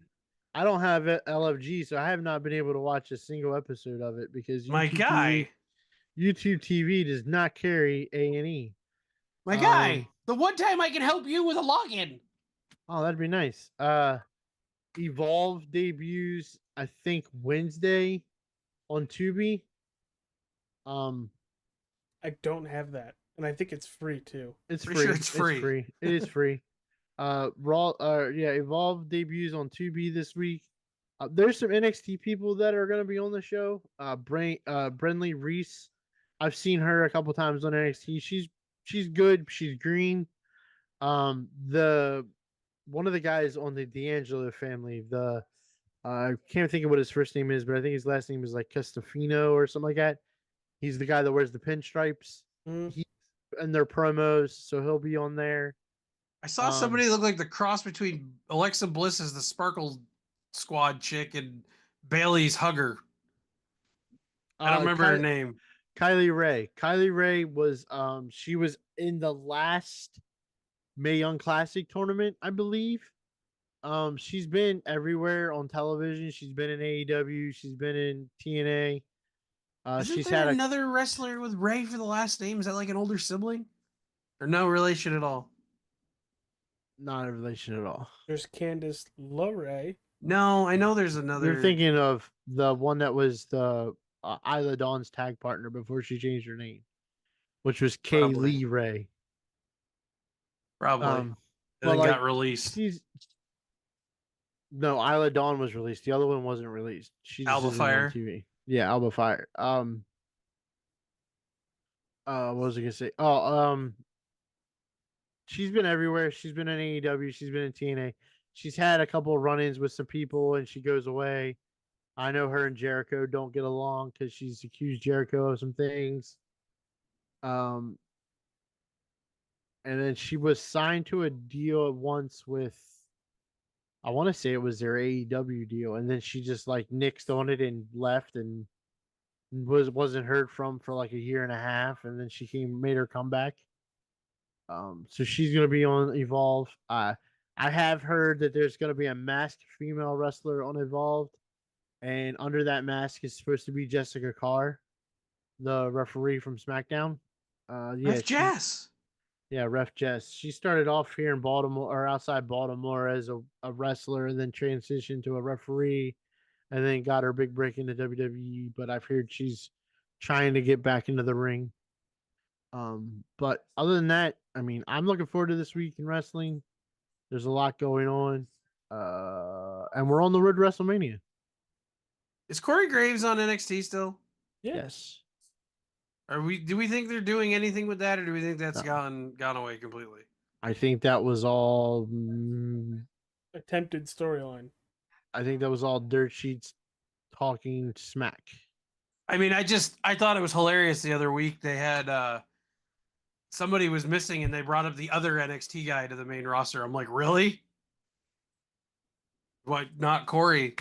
Speaker 1: I don't have LFG, so I have not been able to watch a single episode of it because
Speaker 5: My guy,
Speaker 1: YouTube TV does not carry A&E.
Speaker 5: my guy. The one time I can help you with a login.
Speaker 1: Oh, that'd be nice. Evolve debuts, I think Wednesday on Tubi.
Speaker 6: I don't have that, and I think it's free too.
Speaker 1: It's
Speaker 5: Pretty
Speaker 1: free.
Speaker 5: sure it's free.
Speaker 1: It is free. Evolve debuts on Tubi this week. There's some NXT people that are gonna be on the show. Brenly Reese. I've seen her a couple times on NXT. She's good. She's green. The one of the guys on the D'Angelo family, I can't think of what his first name is, but I think his last name is like Castafino or something like that. He's the guy that wears the pinstripes. He's in their promos, so he'll be on there.
Speaker 5: I saw somebody look like the cross between Alexa Bliss as the Sparkle Squad chick and Bailey's hugger. I don't remember her name.
Speaker 1: Kylie Ray. Kylie Ray was she was in the last Mae Young Classic tournament, I believe. She's been everywhere on television. She's been in AEW. She's been in TNA.
Speaker 5: She's had another wrestler with Ray for the last name. Is that like an older sibling, or no relation at all?
Speaker 1: Not a relation at all.
Speaker 6: There's Candice LeRae.
Speaker 5: No, I know there's another.
Speaker 1: You're thinking of the one that was the Isla Dawn's tag partner before she changed her name, which was Kay Lee Ray.
Speaker 5: Probably. And then got released.
Speaker 1: No, Isla Dawn was released. The other one wasn't released. She's
Speaker 5: Alba Fire.
Speaker 1: TV. Yeah, Alba Fire. What was I gonna say? She's been everywhere. She's been in AEW. She's been in TNA. She's had a couple of run-ins with some people, and she goes away. I know her and Jericho don't get along because she's accused Jericho of some things. And then she was signed to a deal once with, I want to say it was their AEW deal, and then she just like nixed on it and left, and wasn't heard from for like a year and a half, and then she made her comeback. So she's gonna be on Evolve. I have heard that there's gonna be a masked female wrestler on Evolved, and under that mask is supposed to be Jessica Carr, the referee from SmackDown.
Speaker 5: That's Jess.
Speaker 1: Yeah, Ref Jess. She started off here in Baltimore or outside Baltimore as a wrestler, and then transitioned to a referee, and then got her big break into WWE. But I've heard she's trying to get back into the ring. But other than that, I mean, I'm looking forward to this week in wrestling. There's a lot going on. And we're on the road to WrestleMania.
Speaker 5: Is Corey Graves on NXT still?
Speaker 1: Yes.
Speaker 5: Do we think they're doing anything with that, or do we think that's gone away completely?
Speaker 1: I think that was all
Speaker 6: attempted storyline.
Speaker 1: I think that was all dirt sheets talking smack.
Speaker 5: I mean, I thought it was hilarious the other week. They had somebody was missing, and they brought up the other NXT guy to the main roster. I'm like, really? What? Not Corey?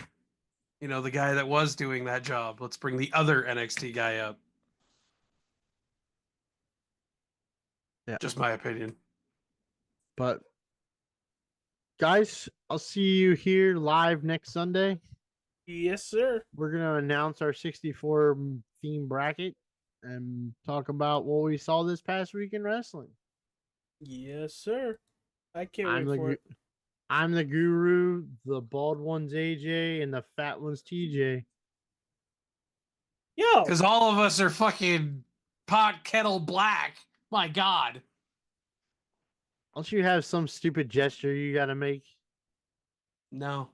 Speaker 5: You know, the guy that was doing that job. Let's bring the other NXT guy up.
Speaker 1: Yeah.
Speaker 5: Just my opinion.
Speaker 1: But guys, I'll see you here live next Sunday.
Speaker 6: Yes, sir.
Speaker 1: We're going to announce our 64 theme bracket and talk about what we saw this past week in wrestling.
Speaker 6: Yes, sir. I can't wait for it.
Speaker 1: I'm the guru, the bald one's AJ, and the fat one's TJ.
Speaker 6: Yo!
Speaker 5: Because all of us are fucking pot kettle black. My God.
Speaker 1: Don't you have some stupid gesture you got to make?
Speaker 5: No.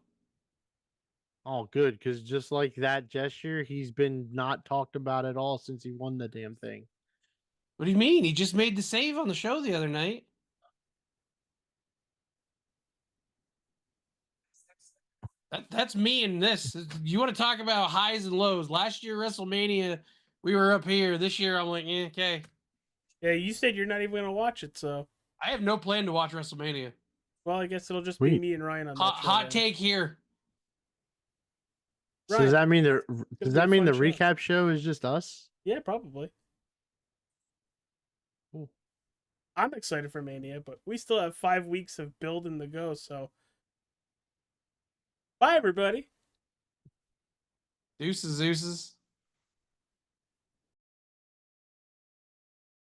Speaker 1: Oh, good, because just like that gesture, he's been not talked about at all since he won the damn thing.
Speaker 5: What do you mean? He just made the save on the show the other night. That's me in this. You want to talk about highs and lows? Last year, WrestleMania, we were up here. This year, I'm like, okay.
Speaker 6: Yeah, you said you're not even going to watch it, so.
Speaker 5: I have no plan to watch WrestleMania.
Speaker 6: Well, I guess it'll just be me and Ryan on that show.
Speaker 5: Hot take here.
Speaker 1: So does that mean
Speaker 6: Gonna
Speaker 1: does
Speaker 6: be a
Speaker 1: that mean
Speaker 6: fun
Speaker 1: the
Speaker 6: show.
Speaker 1: recap show is just us?
Speaker 6: Yeah, probably.
Speaker 1: Cool.
Speaker 6: I'm excited for Mania, but we still have 5 weeks of building to go, so bye everybody.
Speaker 5: Deuces.